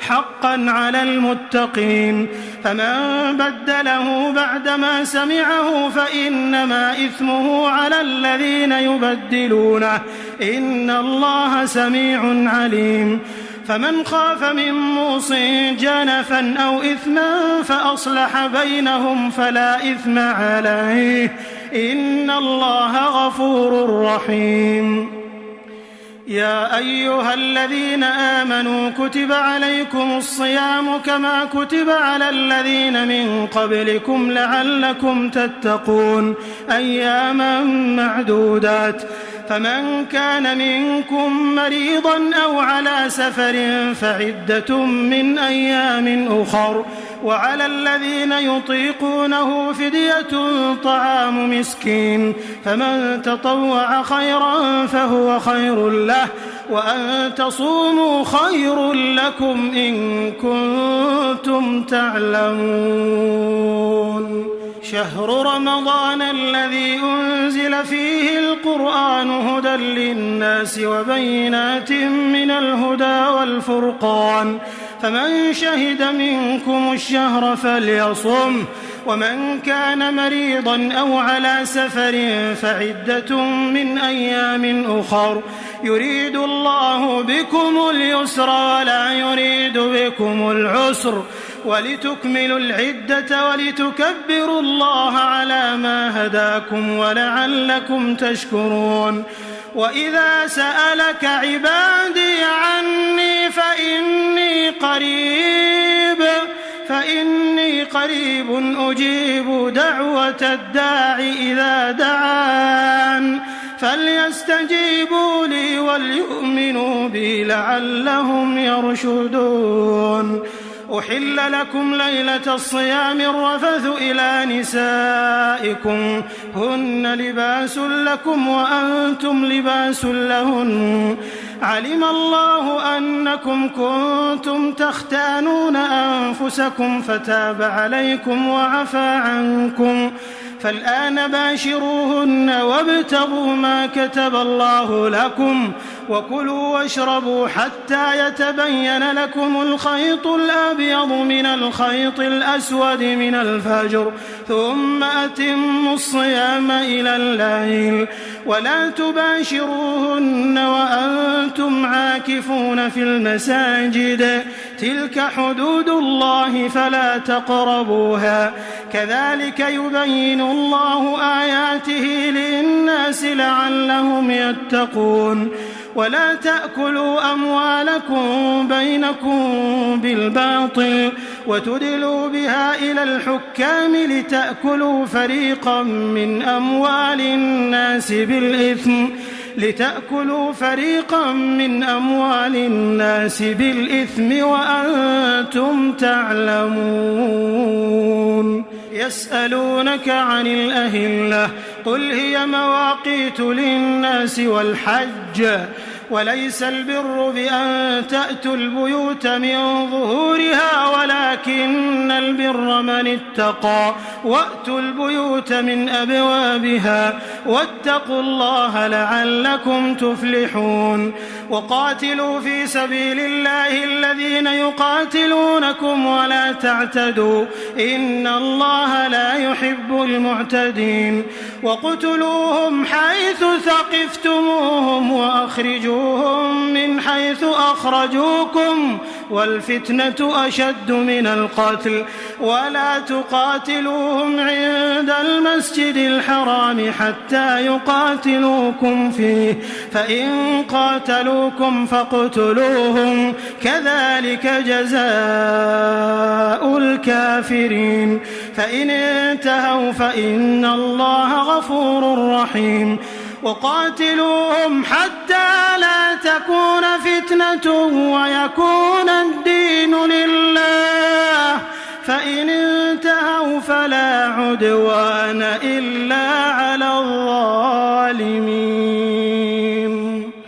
حقا على المتقين فمن بدله بعدما سمعه فإنما إثمه على الذين يبدلونه إن الله سميع عليم. فمن خاف من موص جنفا أو إثما فأصلح بينهم فلا إثم عليه إن الله غفور رحيم. يا أيها الذين آمنوا كتب عليكم الصيام كما كتب على الذين من قبلكم لعلكم تتقون أياما معدودات فمن كان منكم مريضا أو على سفر فعدة من أيام أخر وعلى الذين يطيقونه فدية طعام مسكين فمن تطوع خيرا فهو خير له وأن تصوموا خير لكم إن كنتم تعلمون شهر رمضان الذي أنزل فيه القرآن هدى للناس وبينات من الهدى والفرقان فمن شهد منكم الشهر فليصم ومن كان مريضا أو على سفر فعدة من أيام أخر يريد الله بكم اليسر ولا يريد بكم العسر ولتكملوا العدة ولتكبروا الله على ما هداكم ولعلكم تشكرون وإذا سألك عبادي عني فإني قريب أجيب دعوة الداع إذا دعان فليستجيبوا لي وليؤمنوا بي لعلهم يرشدون أحل لكم ليلة الصيام الرفث إلى نسائكم هن لباس لكم وأنتم لباس لهن علم الله أنكم كنتم تختانون أنفسكم فتاب عليكم وعفى عنكم فالآن باشروهن وابتغوا ما كتب الله لكم وكلوا واشربوا حتى يتبين لكم الخيط الأبيض من الخيط الأسود من الفجر ثم أتموا الصيام إلى الليل ولا تباشروهن وأنتم عاكفون في المساجد تلك حدود الله فلا تقربوها كذلك يبين الله آياته للناس لعلهم يتقون ولا تأكلوا أموالكم بينكم بالباطل وتدلوا بها إلى الحكام لتأكلوا فريقا من أموال الناس بالإثم وأنتم تعلمون يسألونك عن الأهلة قل هي مواقيت للناس والحج وليس البر بأن تأتوا البيوت من ظهورها ولكن البر من اتقى وأتوا البيوت من أبوابها واتقوا الله لعلكم تفلحون وقاتلوا في سبيل الله الذين يقاتلونكم ولا تعتدوا إن الله لا يحب المعتدين وقتلوهم حيث ثقفتموهم وأخرجوهم من حيث أخرجوكم والفتنة أشد من القتل ولا تقاتلوهم عند المسجد الحرام حتى يقاتلوكم فيه فإن قاتلوكم فاقتلوهم كذلك جزاء الكافرين فإن انتهوا فإن الله غفور رحيم وقاتلوهم حتى لا تكون فتنة ويكون الدين لله فإن انتهوا فلا عدوان إلا على الظالمين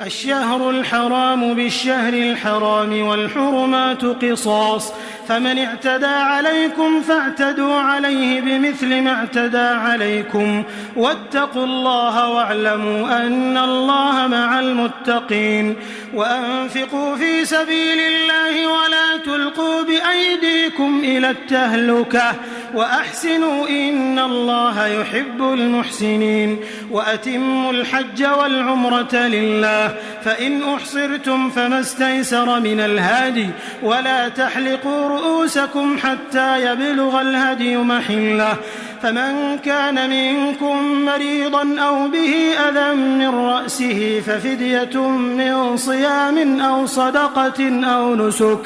الشهر الحرام بالشهر الحرام والحرمات قصاص فمن اعتدى عليكم فاعتدوا عليه بمثل ما اعتدى عليكم واتقوا الله واعلموا أن الله مع المتقين وأنفقوا في سبيل الله ولا تلقوا بأيديكم إلى التهلكة وأحسنوا إن الله يحب المحسنين وأتموا الحج والعمرة لله فإن أحصرتم فما استيسر من الهدي ولا تحلقوا رؤوسكم حتى يبلغ الهدي محله فمن كان منكم مريضا أو به أذى من رأسه ففدية من صيام أو صدقة أو نسك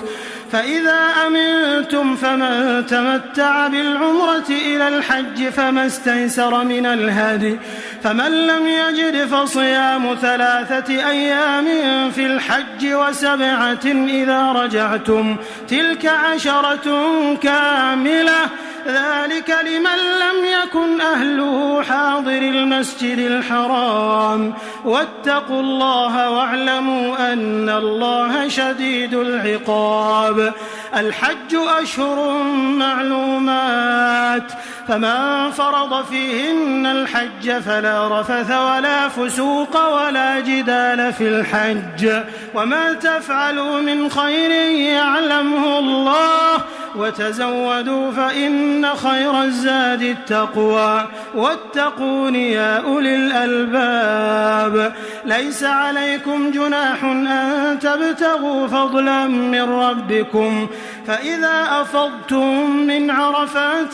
فإذا أمنتم فمن تمتع بالعمرة إلى الحج فما استيسر من الهدي فمن لم يجد فصيام 3 أيام في الحج و7 إذا رجعتم تلك 10 كاملة ذلك لمن لم يكن أهله حاضر المسجد الحرام واتقوا الله واعلموا أن الله شديد العقاب الحج أشهر معلومات فمن فرض فيهن الحج فلا رفث ولا فسوق ولا جدال في الحج وما تفعلوا من خير يعلمه الله وتزودوا فإن خير الزاد التقوى واتقون يا أولي الألباب ليس عليكم جناح أن تبتغوا فضلا من ربكم فإذا أفضتم من عرفات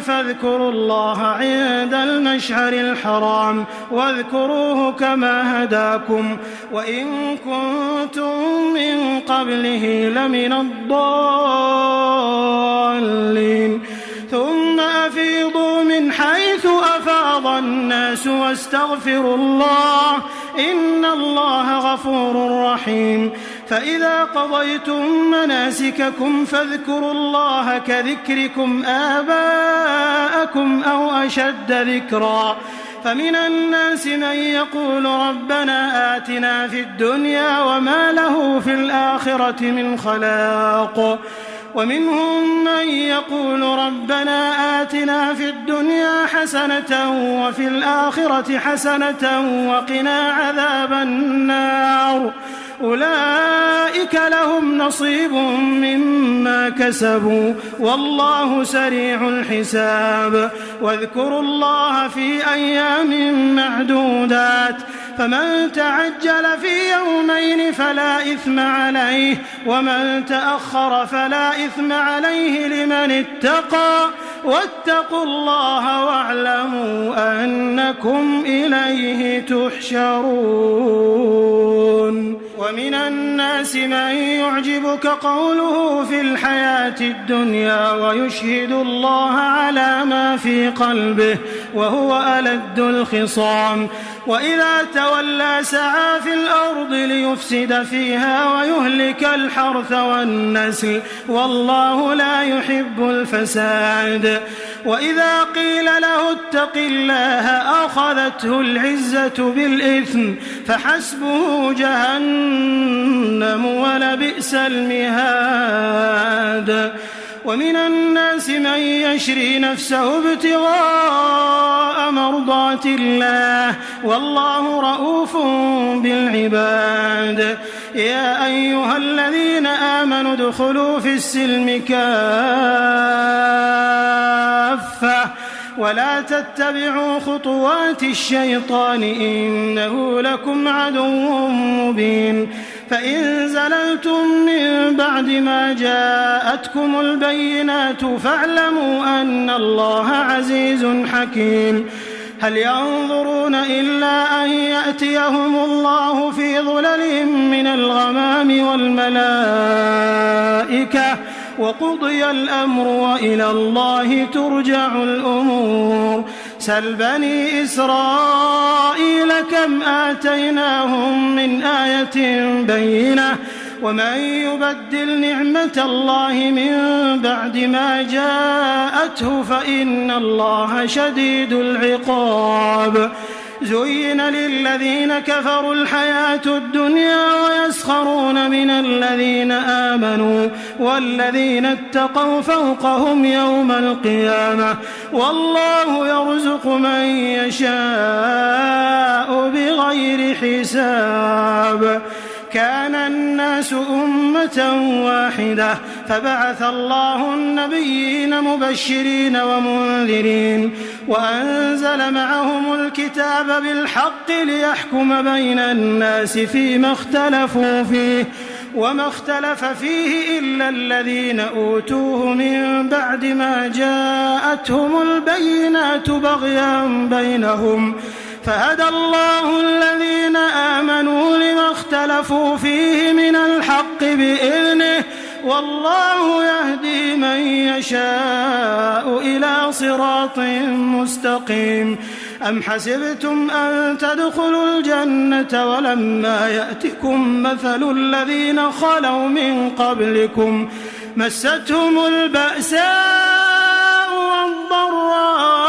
فاذكروا الله عند المشعر الحرام واذكروه كما هداكم وإن كنتم من قبله لمن الضالين ثم أفيضوا من حيث أفاض الناس واستغفروا الله إن الله غفور رحيم فإذا قضيتم مناسككم فاذكروا الله كذكركم آباءكم أو أشد ذكرا فمن الناس من يقول ربنا آتنا في الدنيا وما له في الآخرة من خلاق ومنهم من يقول ربنا آتنا في الدنيا حسنة وفي الآخرة حسنة وقنا عذاب النار أولئك لهم نصيب مما كسبوا والله سريع الحساب واذكروا الله في أيام معدودات فمن تعجل في يومين فلا إثم عليه ومن تأخر فلا إثم عليه لمن اتقى واتقوا الله واعلموا أنكم إليه تحشرون ومن الناس من يعجبك قوله في الحياة الدنيا ويشهد الله على ما في قلبه وهو ألد الخصام وإذا تولى سعى في الأرض ليفسد فيها ويهلك الحرث والنسل والله لا يحب الفساد وإذا قيل له اتق الله أخذته العزة بالإثم فحسبه جهنم ولبئس المهاد ومن الناس من يشري نفسه ابتغاء مرضات الله والله رؤوف بالعباد يا أيها الذين آمنوا ادخلوا في السلم كافة ولا تتبعوا خطوات الشيطان إنه لكم عدو مبين فإن زللتم من بعد ما جاءتكم البينات فاعلموا أن الله عزيز حكيم هل ينظرون إلا أن يأتيهم الله في ظلل من الغمام والملائكة وقضي الأمر وإلى الله ترجع الأمور سل بني إسرائيل كم آتيناهم من آية بينة ومن يبدل نعمة الله من بعد ما جاءته فإن الله شديد العقاب زين للذين كفروا الحياة الدنيا ويسخرون من الذين آمنوا والذين اتقوا فوقهم يوم القيامة والله يرزق من يشاء بغير حساب كان الناس أمة واحدة فبعث الله النبيين مبشرين ومنذرين وأنزل معهم الكتاب بالحق ليحكم بين الناس فيما اختلفوا فيه وما اختلف فيه إلا الذين أوتوه من بعد ما جاءتهم البينات بغيا بينهم فهدى الله الذين آمنوا لما اختلفوا فيه من الحق بإذنه والله يهدي من يشاء إلى صراط مستقيم. أم حسبتم أن تدخلوا الجنة ولما يأتكم مثل الذين خلوا من قبلكم مستهم البأساء والضراء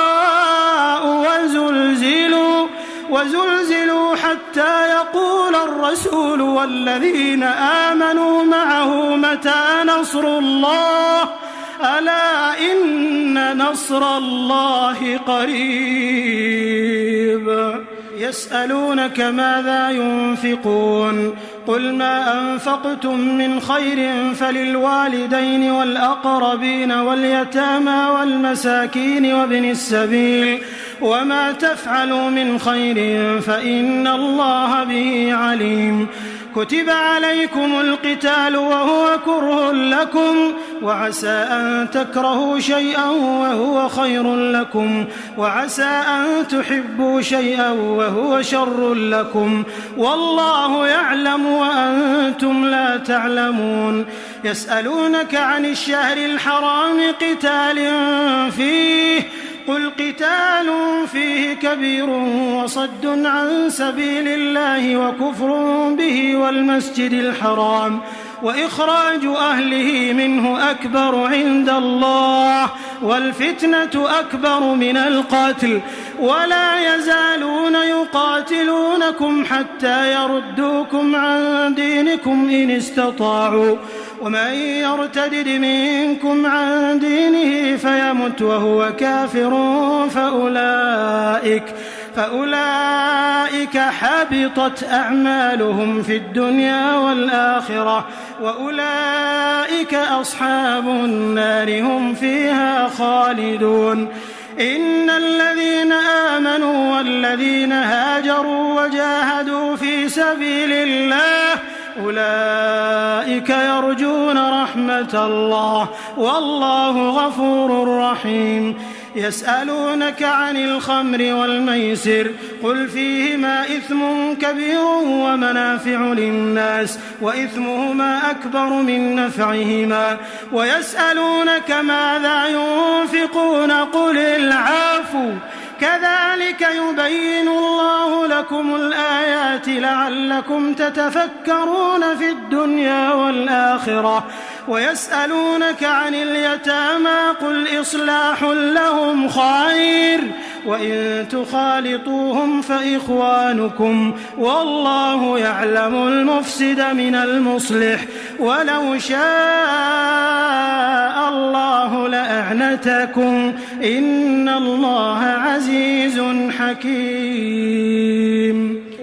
وزلزلوا حتى يقول الرسول والذين آمنوا معه متى نصر الله ألا إن نصر الله قريب. يسألونك ماذا ينفقون قل ما أنفقتم من خير فللوالدين والأقربين واليتامى والمساكين وابن السبيل وما تفعلوا من خير فإن الله به عليم. كتب عليكم القتال وهو كره لكم وعسى أن تكرهوا شيئا وهو خير لكم وعسى أن تحبوا شيئا وهو شر لكم والله يعلم وأنتم لا تعلمون. يسألونك عن الشهر الحرام قتال فيه قل قتال فيه كبير وصد عن سبيل الله وكفر به والمسجد الحرام وإخراج أهله منه أكبر عند الله والفتنة أكبر من القتل ولا يزالون يقاتلونكم حتى يردوكم عن دينكم إن استطاعوا ومن يرتدد منكم عن دينه فيمت وهو كافر فأولئك حبطت أعمالهم في الدنيا والآخرة وأولئك أصحاب النار هم فيها خالدون. إن الذين آمنوا والذين هاجروا وجاهدوا في سبيل الله أولئك يرجون رحمة الله والله غفور رحيم. يسألونك عن الخمر والميسر قل فيهما إثم كبير ومنافع للناس وإثمهما أكبر من نفعهما ويسألونك ماذا ينفقون قل العفو كذلك يبين الله لكم الآيات لعلكم تتفكرون في الدنيا والآخرة. ويسألونك عن اليتامى قل إصلاح لهم خير وإن تخالطوهم فإخوانكم والله يعلم المفسد من المصلح ولو شاء الله لأعنتكم إن الله عزيز حكيم.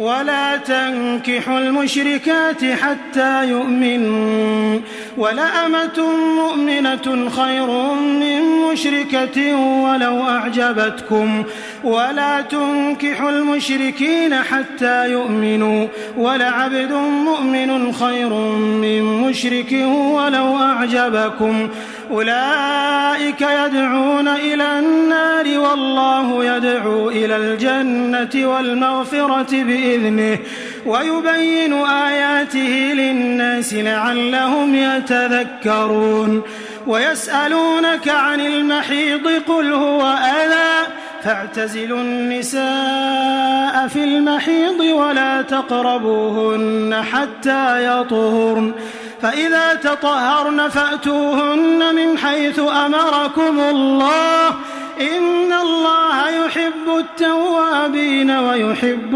ولا تنكحوا المشركات حتى يؤمنوا ولأمة مؤمنة خير من مشركة ولو أعجبتكم ولا تنكحوا المشركين حتى يؤمنوا ولعبد مؤمن خير من مشرك ولو أعجبكم أولئك يدعون إلى النار والله يدعو إلى الجنة والمغفرة بإذنه ويبين آياته للناس لعلهم يتذكرون. ويسألونك عن المحيض قل هو أذى فاعتزلوا النساء في المحيض ولا تقربوهن حتى يطهرن فإذا تطهرن فأتوهن من حيث أمركم الله إن الله يحب التوابين ويحب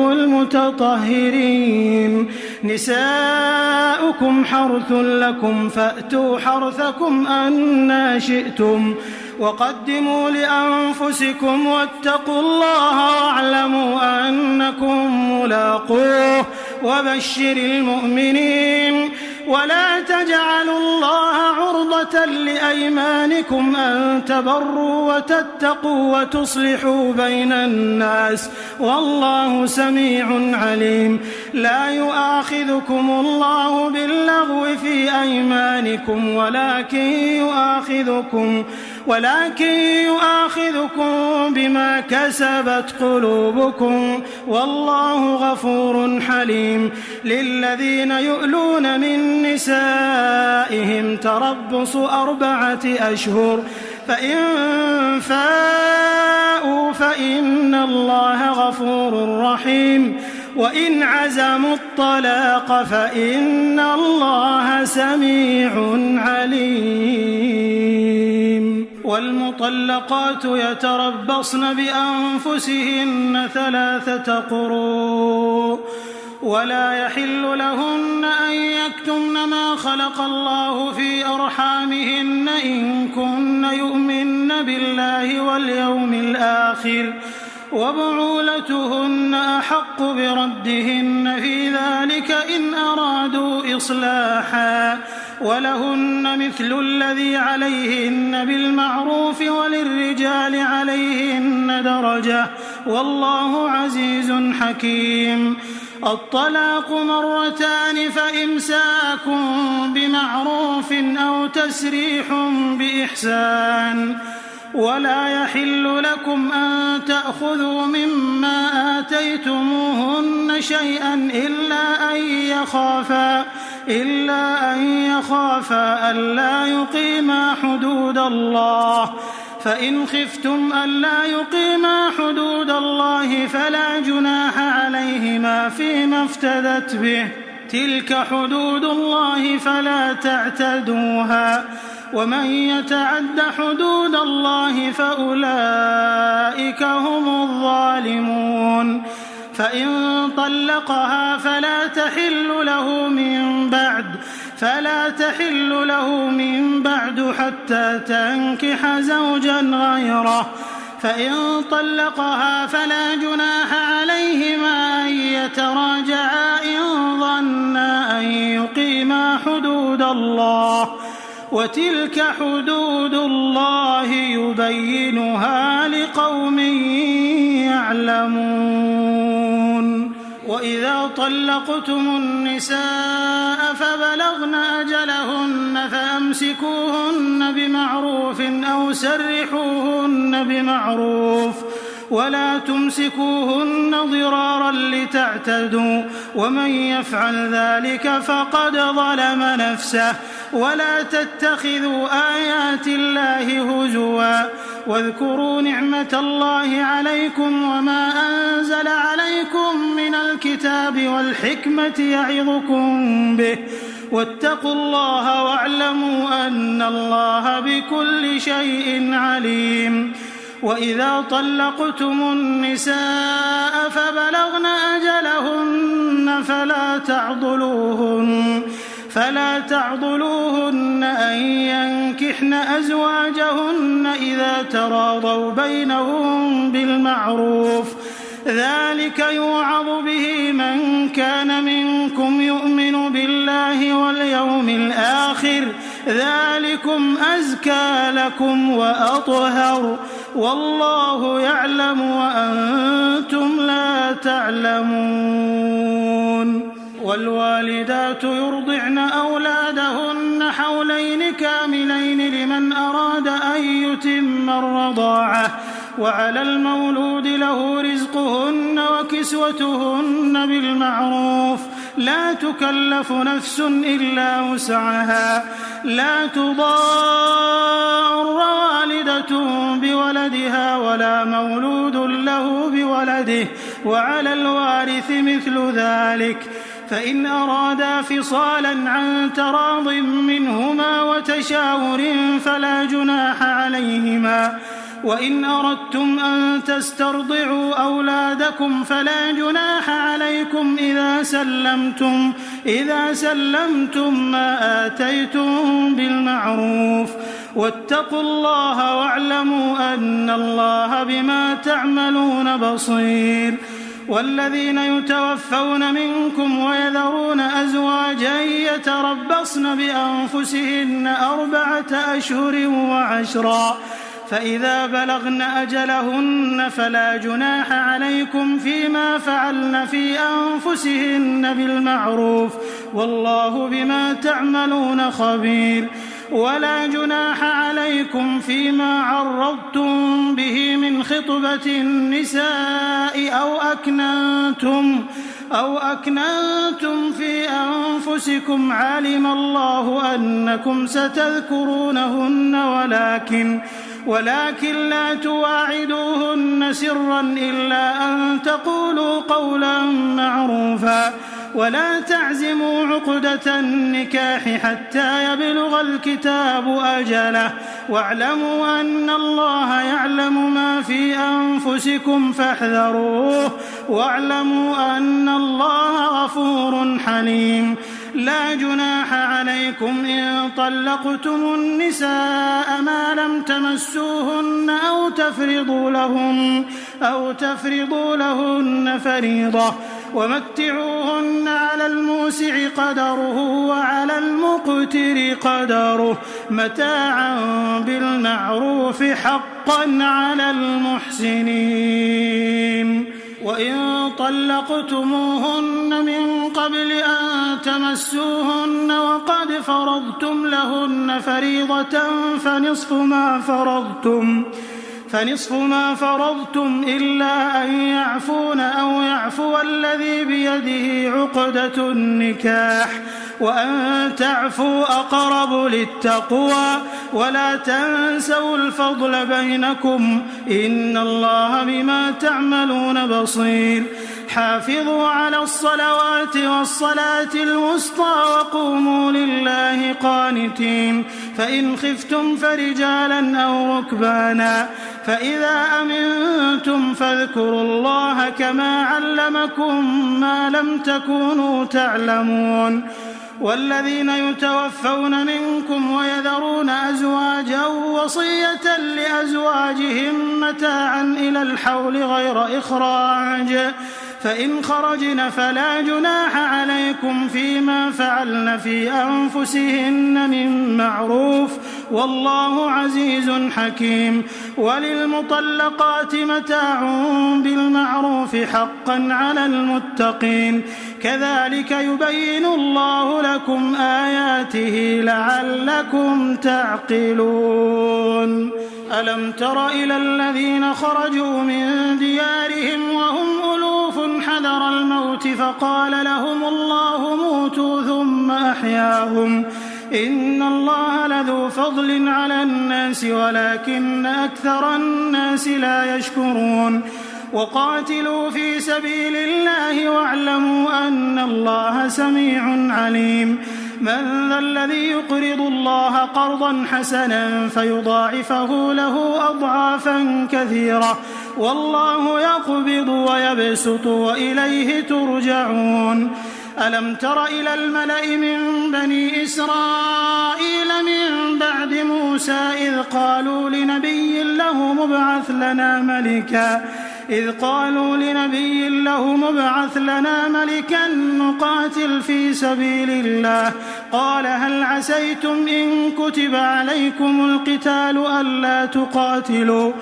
المتطهرين. نساؤكم حرث لكم فأتوا حرثكم أنى شئتم وقدموا لأنفسكم واتقوا الله واعلموا أنكم ملاقوه وبشر المؤمنين. ولا تجعلوا الله عرضة لأيمانكم أن تبروا وتتقوا وتصلحوا بين الناس والله سميع عليم. لا يؤاخذكم الله باللغو في أيمانكم ولكن يؤاخذكم بما كسبت قلوبكم والله غفور حليم. للذين يؤلون من نسائهم تربص 4 أشهر فإن فاءوا فإن الله غفور رحيم وإن عزموا الطلاق فإن الله سميع عليم. والمطلقات يتربصن بأنفسهن 3 قروء ولا يحل لهن أن يكتمن ما خلق الله في أرحامهن إن كن يؤمن بالله واليوم الآخر وبعولتهن أحق بردهن في ذلك إن أرادوا إصلاحا ولهن مثل الذي عليهن بالمعروف وللرجال عليهن درجة والله عزيز حكيم. الطلاق 2 فإمساك بمعروف أو تسريح بإحسان. ولا يحل لكم أن تأخذوا مما آتيتموهن شيئا إلا أن يخافا ألا يقيما حدود الله. فإن خفتم ألا يقيما حدود الله فلا جناح عليهما فيما افتدت به. تلك حدود الله فلا تعتدوها ومن يتعد حدود الله فأولئك هم الظالمون. فإن طلقها فلا تحل له من بعد حتى تنكح زوجا غيره. فإن طلقها فلا جناح عليهما أن يتراجعا إن ظنا أن يقيما حدود الله وتلك حدود الله يبينها لقوم يعلمون. وإذا طلقتم النساء فبلغن أجلهن فأمسكوهن بمعروف أو سرحوهن بمعروف ولا تمسكوهن ضرارا لتعتدوا ومن يفعل ذلك فقد ظلم نفسه. ولا تتخذوا آيات الله هزوا واذكروا نعمة الله عليكم وما أنزل عليكم من الكتاب والحكمة يعظكم به واتقوا الله واعلموا أن الله بكل شيء عليم. وإذا طلقتم النساء فبلغن أجلهن فلا تعضلوهن أن ينكحن أزواجهن إذا تراضوا بينهم بالمعروف. ذلك يوعظ به من كان منكم يؤمن بالله واليوم الآخر ذلكم أزكى لكم وأطهر والله يعلم وأنتم لا تعلمون. والوالدات يرضعن أولادهن حولين كاملين لمن أراد أن يتم الرضاعة وعلى المولود له رزقهن وكسوتهن بالمعروف لا تكلف نفس إلا وسعها. لا تضار والدة بولدها ولا مولود له بولده وعلى الوارث مثل ذلك. فإن أرادا فصالا عن تراض منهما وتشاور فلا جناح عليهما. وإن أردتم أن تسترضعوا أولادكم فلا جناح عليكم إذا سلمتم ما آتيتم بالمعروف واتقوا الله واعلموا أن الله بما تعملون بصير. والذين يتوفون منكم ويذرون أزواجا يتربصن بأنفسهن 4 أشهر و10 فإذا بلغن أجلهن فلا جناح عليكم فيما فعلن في أنفسهن بالمعروف والله بما تعملون خبير ولا جناح عليكم فيما عرضتم به من خطبة النساء أو أكننتم في أنفسكم علم الله أنكم ستذكرونهن ولكن لا تواعدوهن سرا إلا أن تقولوا قولا معروفا ولا تعزموا عقدة النكاح حتى يبلغ الكتاب أجله واعلموا أن الله يعلم ما في أنفسكم فاحذروه واعلموا أن الله غفور حليم لا جناح عليكم إن طلقتم النساء ما لم تمسوهن أو تفرضوا لهن فريضة ومتعوهن على الموسع قدره وعلى المقتر قدره متاعا بالمعروف حقا على المحسنين وإن طلقتموهن من قبل أن تمسوهن وقد فرضتم لهن فريضة فنصف ما فرضتم إلا أن يعفون أو يعفو الذي بيده عقدة النكاح وأن تعفوا أقرب للتقوى ولا تنسوا الفضل بينكم إن الله بما تعملون بصير حافظوا على الصلوات والصلاة الوسطى وقوموا لله قانتين فإن خفتم فرجالا أو ركبانا فإذا أمنتم فاذكروا الله كما علمكم ما لم تكونوا تعلمون والذين يتوفون منكم ويذرون أزواجا وصية لأزواجهم متاعا إلى الحول غير إخراج فإن خرجن فلا جناح عليكم فيما فعلن في أنفسهن من معروف والله عزيز حكيم وللمطلقات متاع بالمعروف حقا على المتقين كذلك يبين الله لكم آياته لعلكم تعقلون ألم تر إلى الذين خرجوا من ديارهم وهم ألوف حذر الموت فقال لهم الله موتوا ثم أحياهم إن الله لذو فضل على الناس ولكن أكثر الناس لا يشكرون وقاتلوا في سبيل الله واعلموا أن الله سميع عليم من ذا الذي يقرض الله قرضا حسنا فيضاعفه له أضعافا كثيرة والله يقبض ويبسط وإليه ترجعون ألم تر إلى الملأ من بني إسرائيل من بعد موسى إذ قالوا لنبي له مبعث لنا ملكا نقاتل في سبيل الله قال هل عسيتم إن كتب عليكم القتال ألا تقاتلوا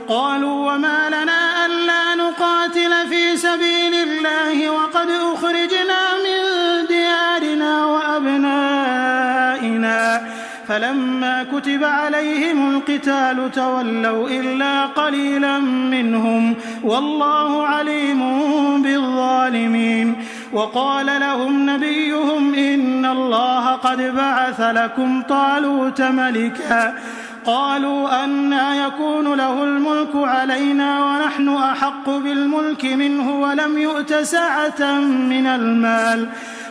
قالوا وما لنا ألا نقاتل في سبيل الله وقد أخرجنا من ديارنا وأبنائنا فلما كتب عليهم القتال تولوا إلا قليلا منهم والله عليم بالظالمين وقال لهم نبيهم إن الله قد بعث لكم طالوت ملكا قالوا أنى يكون له الملك علينا ونحن أحق بالملك منه ولم يؤت سعة من المال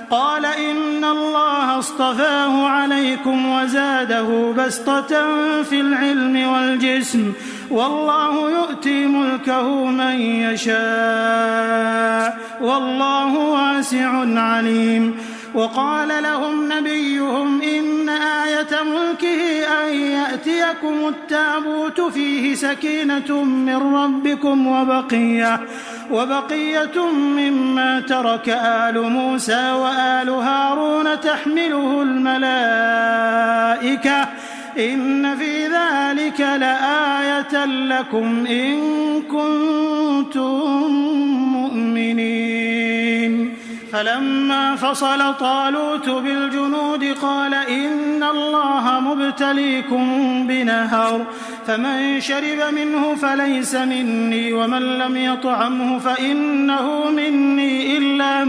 قال إن الله اصطفاه عليكم وزاده بسطة في العلم والجسم والله يؤتي ملكه من يشاء والله واسع عليم وقال لهم نبيهم إن آية ملكه أن يأتيكم التابوت فيه سكينة من ربكم وبقية مما ترك آل موسى وآل هارون تحمله الملائكة إن في ذلك لآية لكم إن كنتم مؤمنين. فلما فصل طالوت بالجنود قال إن الله مبتليكم بنهر فمن شرب منه فليس مني ومن لم يطعمه فإنه مني إلا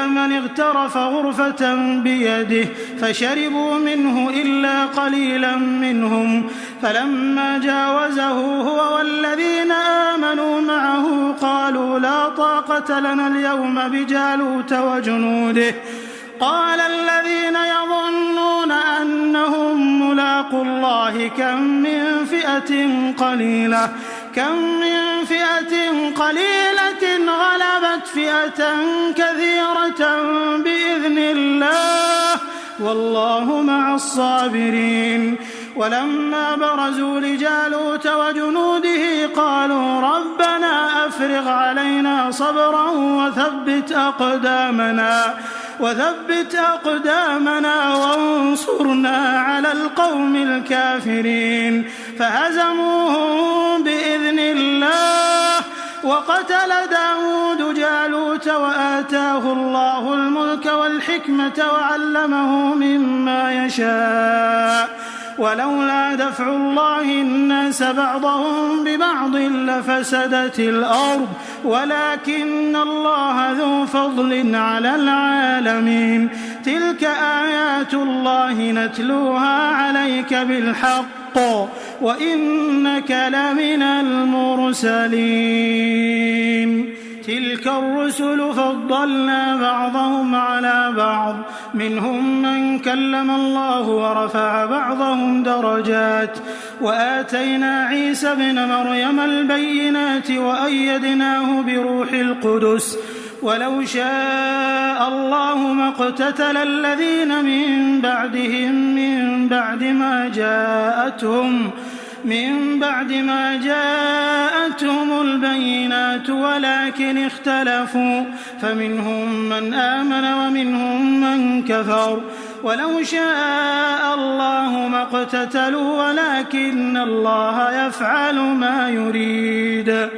من اغترف غرفة بيده فشربوا منه إلا قليلا منهم. فلما جاوزه هو والذين آمنوا معه قالوا لا طاقة لنا اليوم بجالوت وجنوده. قال الذين يظنون أنهم ملاقو الله كم من فئة قليلة غلبت فئة كثيرة بإذن الله والله مع الصابرين. ولما برزوا لجالوت وجنوده قالوا ربنا أفرغ علينا صبرا وثبت أقدامنا وانصرنا على القوم الكافرين. فهزموهم بإذن الله وقتل داود جالوت وآتاه الله الملك والحكمة وعلمه مما يشاء ولولا دفع الله الناس بعضهم ببعض لفسدت الأرض ولكن الله ذو فضل على العالمين. تلك آيات الله نتلوها عليك بالحق وإنك لمن المرسلين. تلك الرسل فضلنا بعضهم على بعض منهم من كلم الله ورفع بعضهم درجات وآتينا عيسى ابن مريم البينات وأيدناه بروح القدس ولو شاء الله ما اقتتل الذين من بعدهم من بعد ما جاءتهم البينات ولكن اختلفوا فمنهم من آمن ومنهم من كفر ولو شاء الله ما اقتتلوا ولكن الله يفعل ما يريد.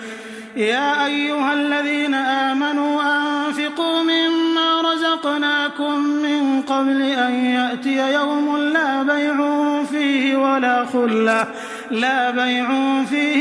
يا أيها الذين آمنوا أنفقوا مما رزقناكم من قبل أن يأتي يوم لا بيع فيه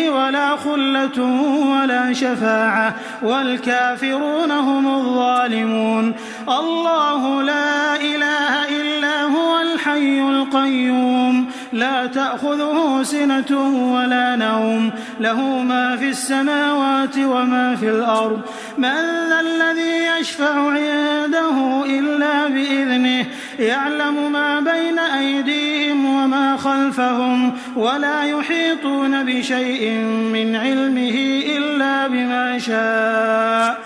ولا خلة ولا شفاعة والكافرون هم الظالمون. الله لا إله إلا هو الحي القيوم لا تأخذه سنة ولا نوم له ما في السماوات وما في الأرض. من ذا الذي يشفع عنده إلا بإذنه يعلم ما بين أيديهم وما خلفهم ولا يحيطون بشيء من علمه إلا بما شاء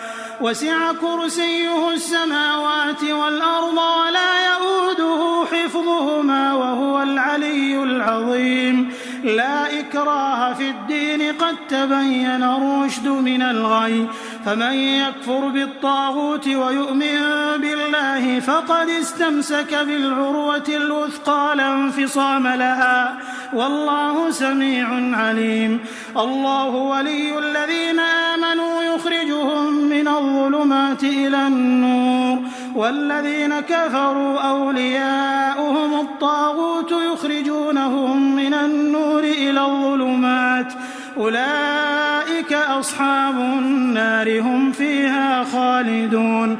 وسع كرسيه السماوات والأرض ولا يؤوده حفظهما وهو العلي العظيم. لا إكراه في الدين قد تبين الرشد من الغي فمن يكفر بالطاغوت ويؤمن بالله فقد استمسك بالعروة الوثقى لا انفصام لها والله سميع عليم. الله ولي الذين آمنوا يخرجهم من الظلمات إلى النور والذين كفروا أولياؤهم الطاغوت يخرجونهم من النور إلى الظلمات أولئك أصحاب النار هم فيها خالدون.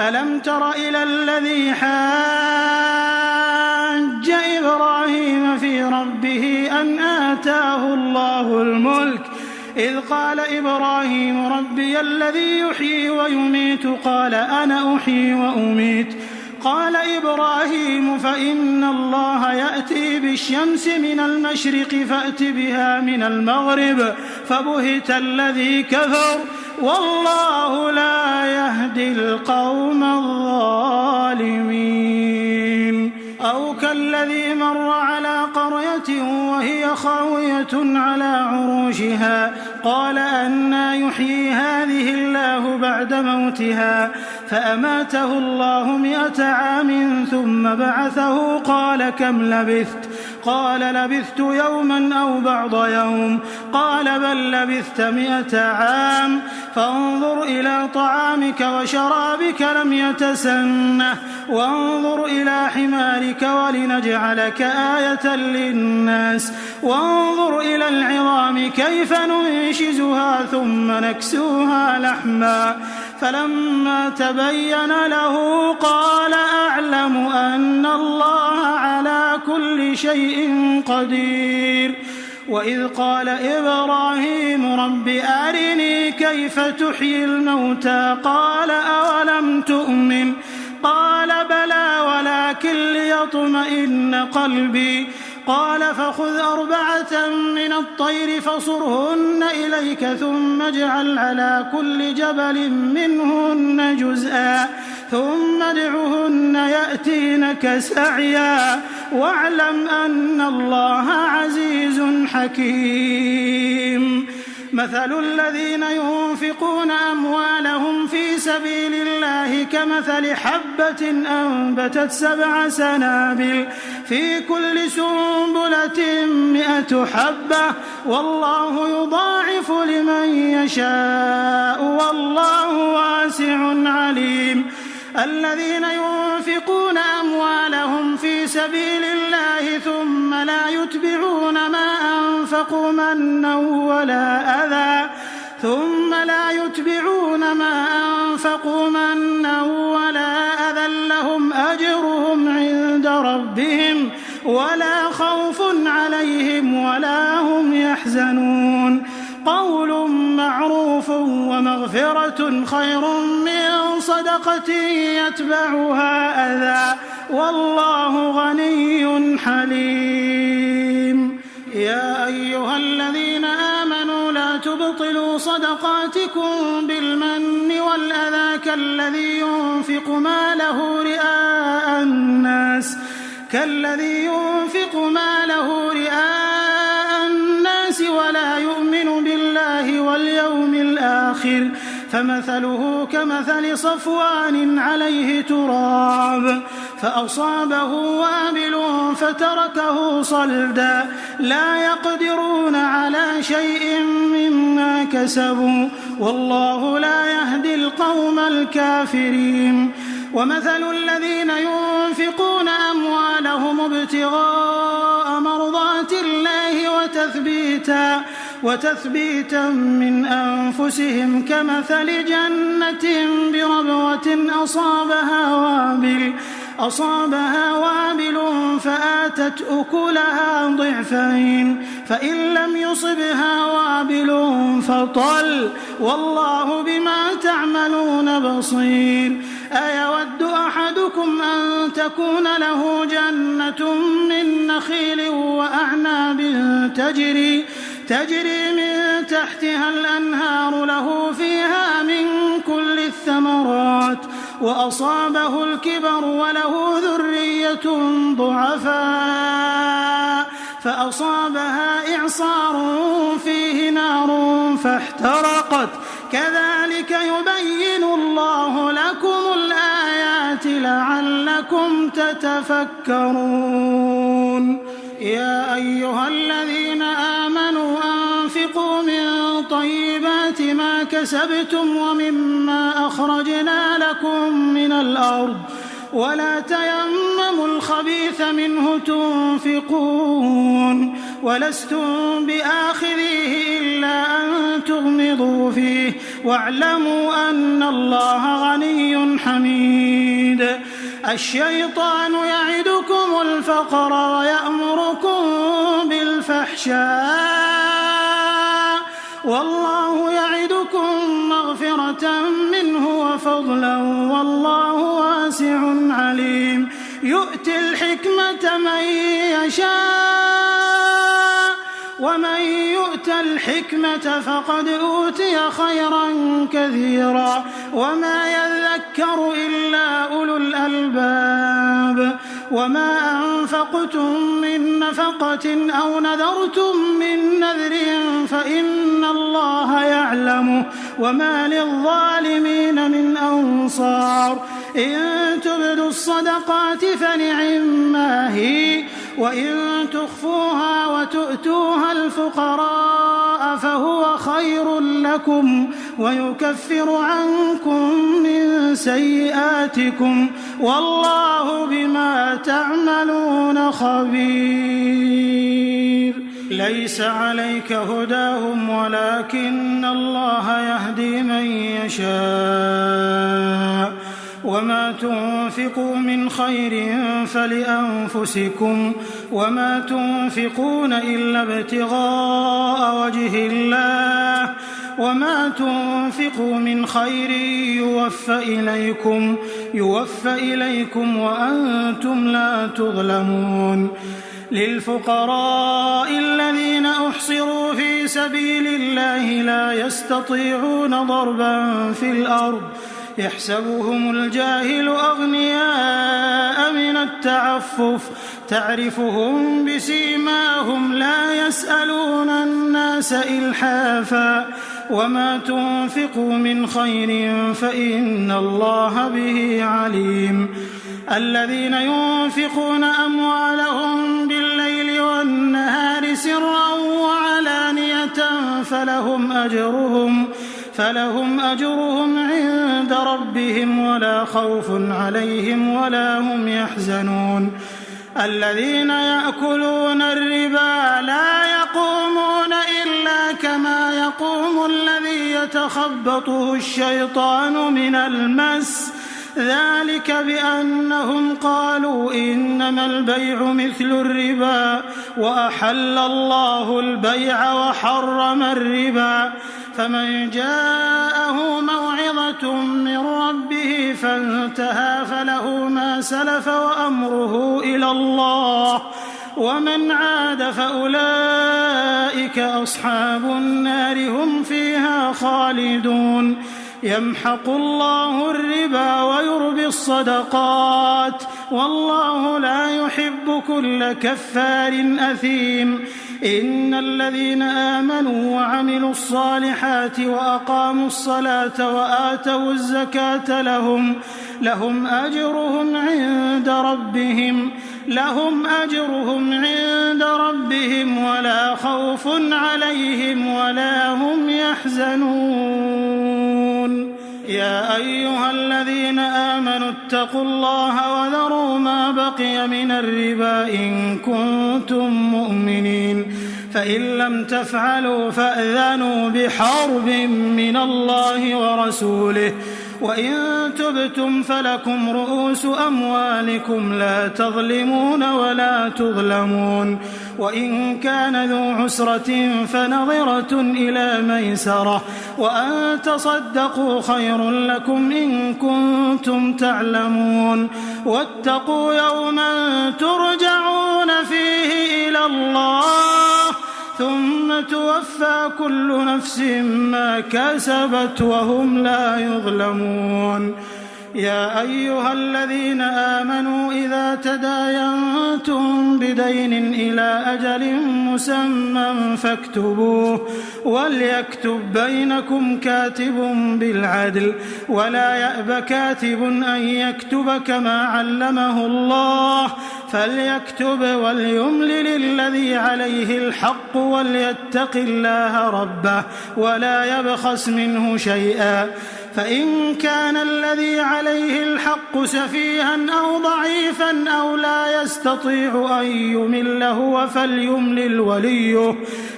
ألم تر إلى الذي حاج إبراهيم في ربه أن آتاه الله الملك إذ قال إبراهيم ربي الذي يحيي ويميت قال أنا أحيي وأميت قال إبراهيم فإن الله يأتي بالشمس من المشرق فأت بها من المغرب فبهت الذي كفر والله لا يهدي القوم الظالمين. أو كالذي مر على قرية وهي خاوية على عروشها قال أنى يحيي هذه الله بعد موتها فأماته الله 100 عام ثم بعثه قال كم لبثت قال لبثت يوما أو بعض يوم قال بل لبثت 100 عام فانظر إلى طعامك وشرابك لم يتسنه وانظر إلى حمارك ولنجعلك آية للناس وانظر إلى العظام كيف ننشزها ثم نكسوها لحما فلما تبين له قال أعلم أن الله على كل شيء قدير وإذ قال إبراهيم رب أرني كيف تحيي الموتى قال أولم تؤمن قال بلى ولكن ليطمئن قلبي قال فخذ 4 من الطير فصرهن إليك ثم اجعل على كل جبل منهن جزءا ثم ادعهن يأتينك سعيا واعلم أن الله عزيز حكيم مثل الذين ينفقون أموالهم في سبيل الله كمثل حبة أنبتت 7 سنابل في كل سنبلة 100 حبة والله يضاعف لمن يشاء والله واسع عليم الذين ينفقون أموالهم في سبيل الله ثم لا يتبعون ما أنفقوا منا ولا أذى لهم أجرهم عند ربهم ولا خوف عليهم ولا هم يحزنون قول معروف ومغفرة خير من صدقة يتبعها أذى والله غني حليم يا أيها الذين آمنوا لا تبطلوا صدقاتكم بالمن والأذى كالذي ينفق ماله رئاء الناس ولا يؤمن بالله واليوم الآخر فمثله كمثل صفوان عليه تراب فأصابه وابل فتركه صلدا لا يقدرون على شيء مما كسبوا والله لا يهدي القوم الكافرين ومثل الذين ينفقون أموالهم ابتغاء مرضات الله وتثبيتا من أنفسهم كمثل جنة بربوة أصابها وابل فآتت أكلها ضعفين فإن لم يصبها وابل فطل والله بما تعملون بصير أيود أحدكم أن تكون له جنة من نخيل وأعناب تجري من تحتها الأنهار له فيها من كل الثمرات وأصابه الكبر وله ذرية ضعفاء فأصابها إعصار فيه نار فاحترقت كذلك يبين الله لكم الآيات لعلكم تتفكرون يا أيها الذين آمنوا أنفقوا من طيبات ما كسبتم ومما أخرجنا لكم من الأرض ولا تيمموا الخبيث منه تنفقون ولستم بآخذيه إلا أن تغمضوا فيه واعلموا أن الله غني حميد الشيطان يعدكم الفقر ويأمركم بالفحشاء والله يعدكم مغفرة منه وفضلا والله واسع عليم يؤتي الحكمة من يشاء ومن يؤت الحكمة فقد أوتي خيرا كثيرا وما يذكر إلا أولو الألباب وما أنفقتم من نفقة أو نذرتم من نذر فإن الله يعلمه وما للظالمين من أنصار إن تبدوا الصدقات فنعما هي وإن تخفوها وتؤتوها الفقراء فهو خير لكم ويكفر عنكم من سيئاتكم والله بما تعملون خبير. ليس عليك هداهم ولكن الله يهدي من يشاء وما تنفقوا من خير فلأنفسكم وما تنفقون إلا ابتغاء وجه الله وما تنفقوا من خير يوفى إليكم وأنتم لا تظلمون. للفقراء الذين أحصروا في سبيل الله لا يستطيعون ضربا في الأرض يحسبهم الجاهل أغنياء من التعفف تعرفهم بسيماهم لا يسألون الناس إلحافا وما تنفقوا من خير فإن الله به عليم. الذين ينفقون أموالهم بالليل والنهار سرا وعلانية فلهم أجرهم عند ربهم ولا خوف عليهم ولا هم يحزنون. الذين يأكلون الربا لا يقومون إلا كما يقوم الذي يتخبطه الشيطان من المس ذلك بأنهم قالوا إنما البيع مثل الربا وأحل الله البيع وحرم الربا فمن جاءه موعظة من ربه فانتهى فله ما سلف وأمره إلى الله ومن عاد فأولئك أصحاب النار هم فيها خالدون. يمحق الله الربا ويربي الصدقات والله لا يحب كل كفار أثيم. إن الذين آمنوا وعملوا الصالحات وأقاموا الصلاة وآتوا الزكاة لهم أجرهم عند ربهم ولا خوف عليهم ولا هم يحزنون. يا أيها الذين آمنوا اتقوا الله وذروا ما بقي من الربا إن كنتم مؤمنين فإن لم تفعلوا فأذنوا بحرب من الله ورسوله وإن تبتم فلكم رؤوس أموالكم لا تظلمون ولا تظلمون. وإن كان ذو عسرة فنظرة إلى ميسرة وأن تصدقوا خير لكم إن كنتم تعلمون. واتقوا يوما ترجعون فيه إلى الله ثم توفى كل نفس ما كسبت وهم لا يظلمون. يا أيها الذين آمنوا إذا تداينتم بدين إلى أجل مسمى فاكتبوه وليكتب بينكم كاتب بالعدل ولا يأب كاتب أن يكتب كما علمه الله فليكتب وليملل الذي عليه الحق وليتق الله ربه ولا يبخس منه شيئا فإن كان الذي عليه الحق سفيها أو ضعيفا أو لا يستطيع أن يمل هو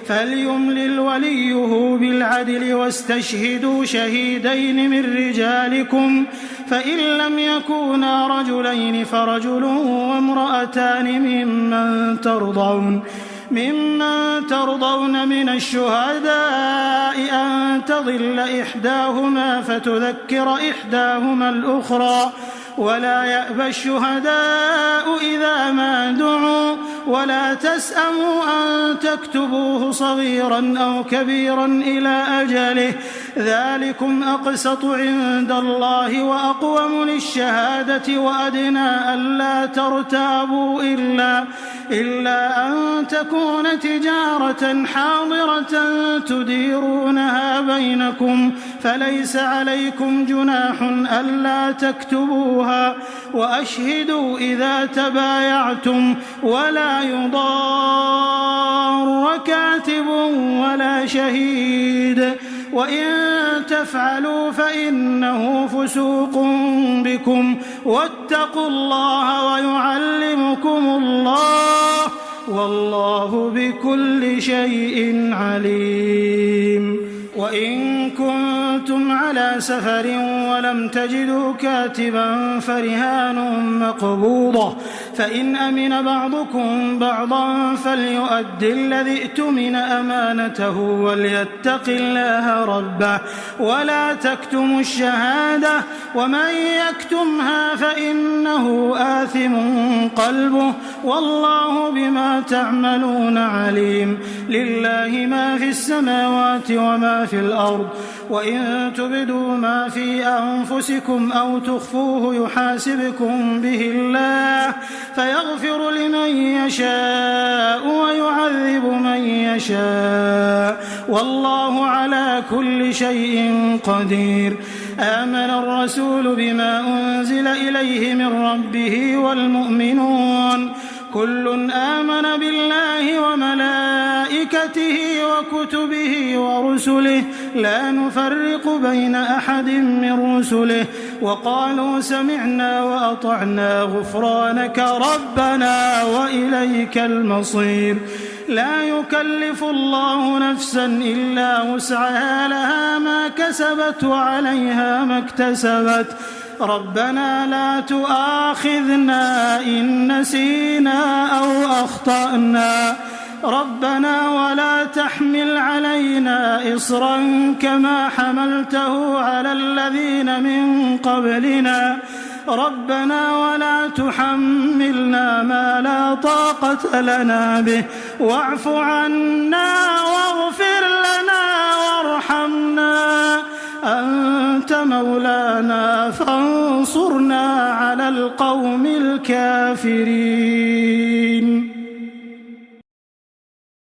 فليملل وليه بالعدل واستشهدوا شهيدين من رجالكم فإن لم يكونا رجلين فرجل وامرأتان ممن ترضون من الشهداء أن تضل إحداهما فتذكر إحداهما الأخرى ولا يأبى الشهداء إذا ما دعوا ولا تسأموا أن تكتبوه صغيرا أو كبيرا إلى أجله ذلكم أقسط عند الله وأقوم للشهادة وأدنى ألا ترتابوا إلا أن تكون تجارة حاضرة تديرونها بينكم فليس عليكم جناح ألا تكتبوها وأشهدوا إذا تبايعتم ولا يضار كاتب ولا شهيد وإن تفعلوا فإنه فسوق بكم واتقوا الله ويعلمكم الله والله بكل شيء عليم. وإن كنتم على سفر ولم تجدوا كاتبا فرهان مقبوضة فإن أمن بعضكم بعضا فليؤد الذي ائتمن أمانته وليتق الله ربه ولا تكتموا الشهادة ومن يكتمها فإنه آثم قلبه والله بما تعملون عليم. لله ما في السماوات وما في الأرض وإن تبدوا ما في أنفسكم أو تخفوه يحاسبكم به الله فيغفر لمن يشاء ويعذب من يشاء والله على كل شيء قدير. آمن الرسول بما أنزل إليه من ربه والمؤمنون كل آمن بالله وملائكته وكتبه ورسله لا نفرق بين أحد من رسله وقالوا سمعنا وأطعنا غفرانك ربنا وإليك المصير. لا يكلف الله نفسا إلا وسعها لها ما كسبت وعليها ما اكتسبت ربنا لا تؤاخذنا إن نسينا أو أخطأنا ربنا ولا تحمل علينا إصرا كما حملته على الذين من قبلنا ربنا ولا تحملنا ما لا طاقة لنا به واعف عنا واغفر لنا وارحمنا أنت مولانا فانصرنا على القوم الكافرين.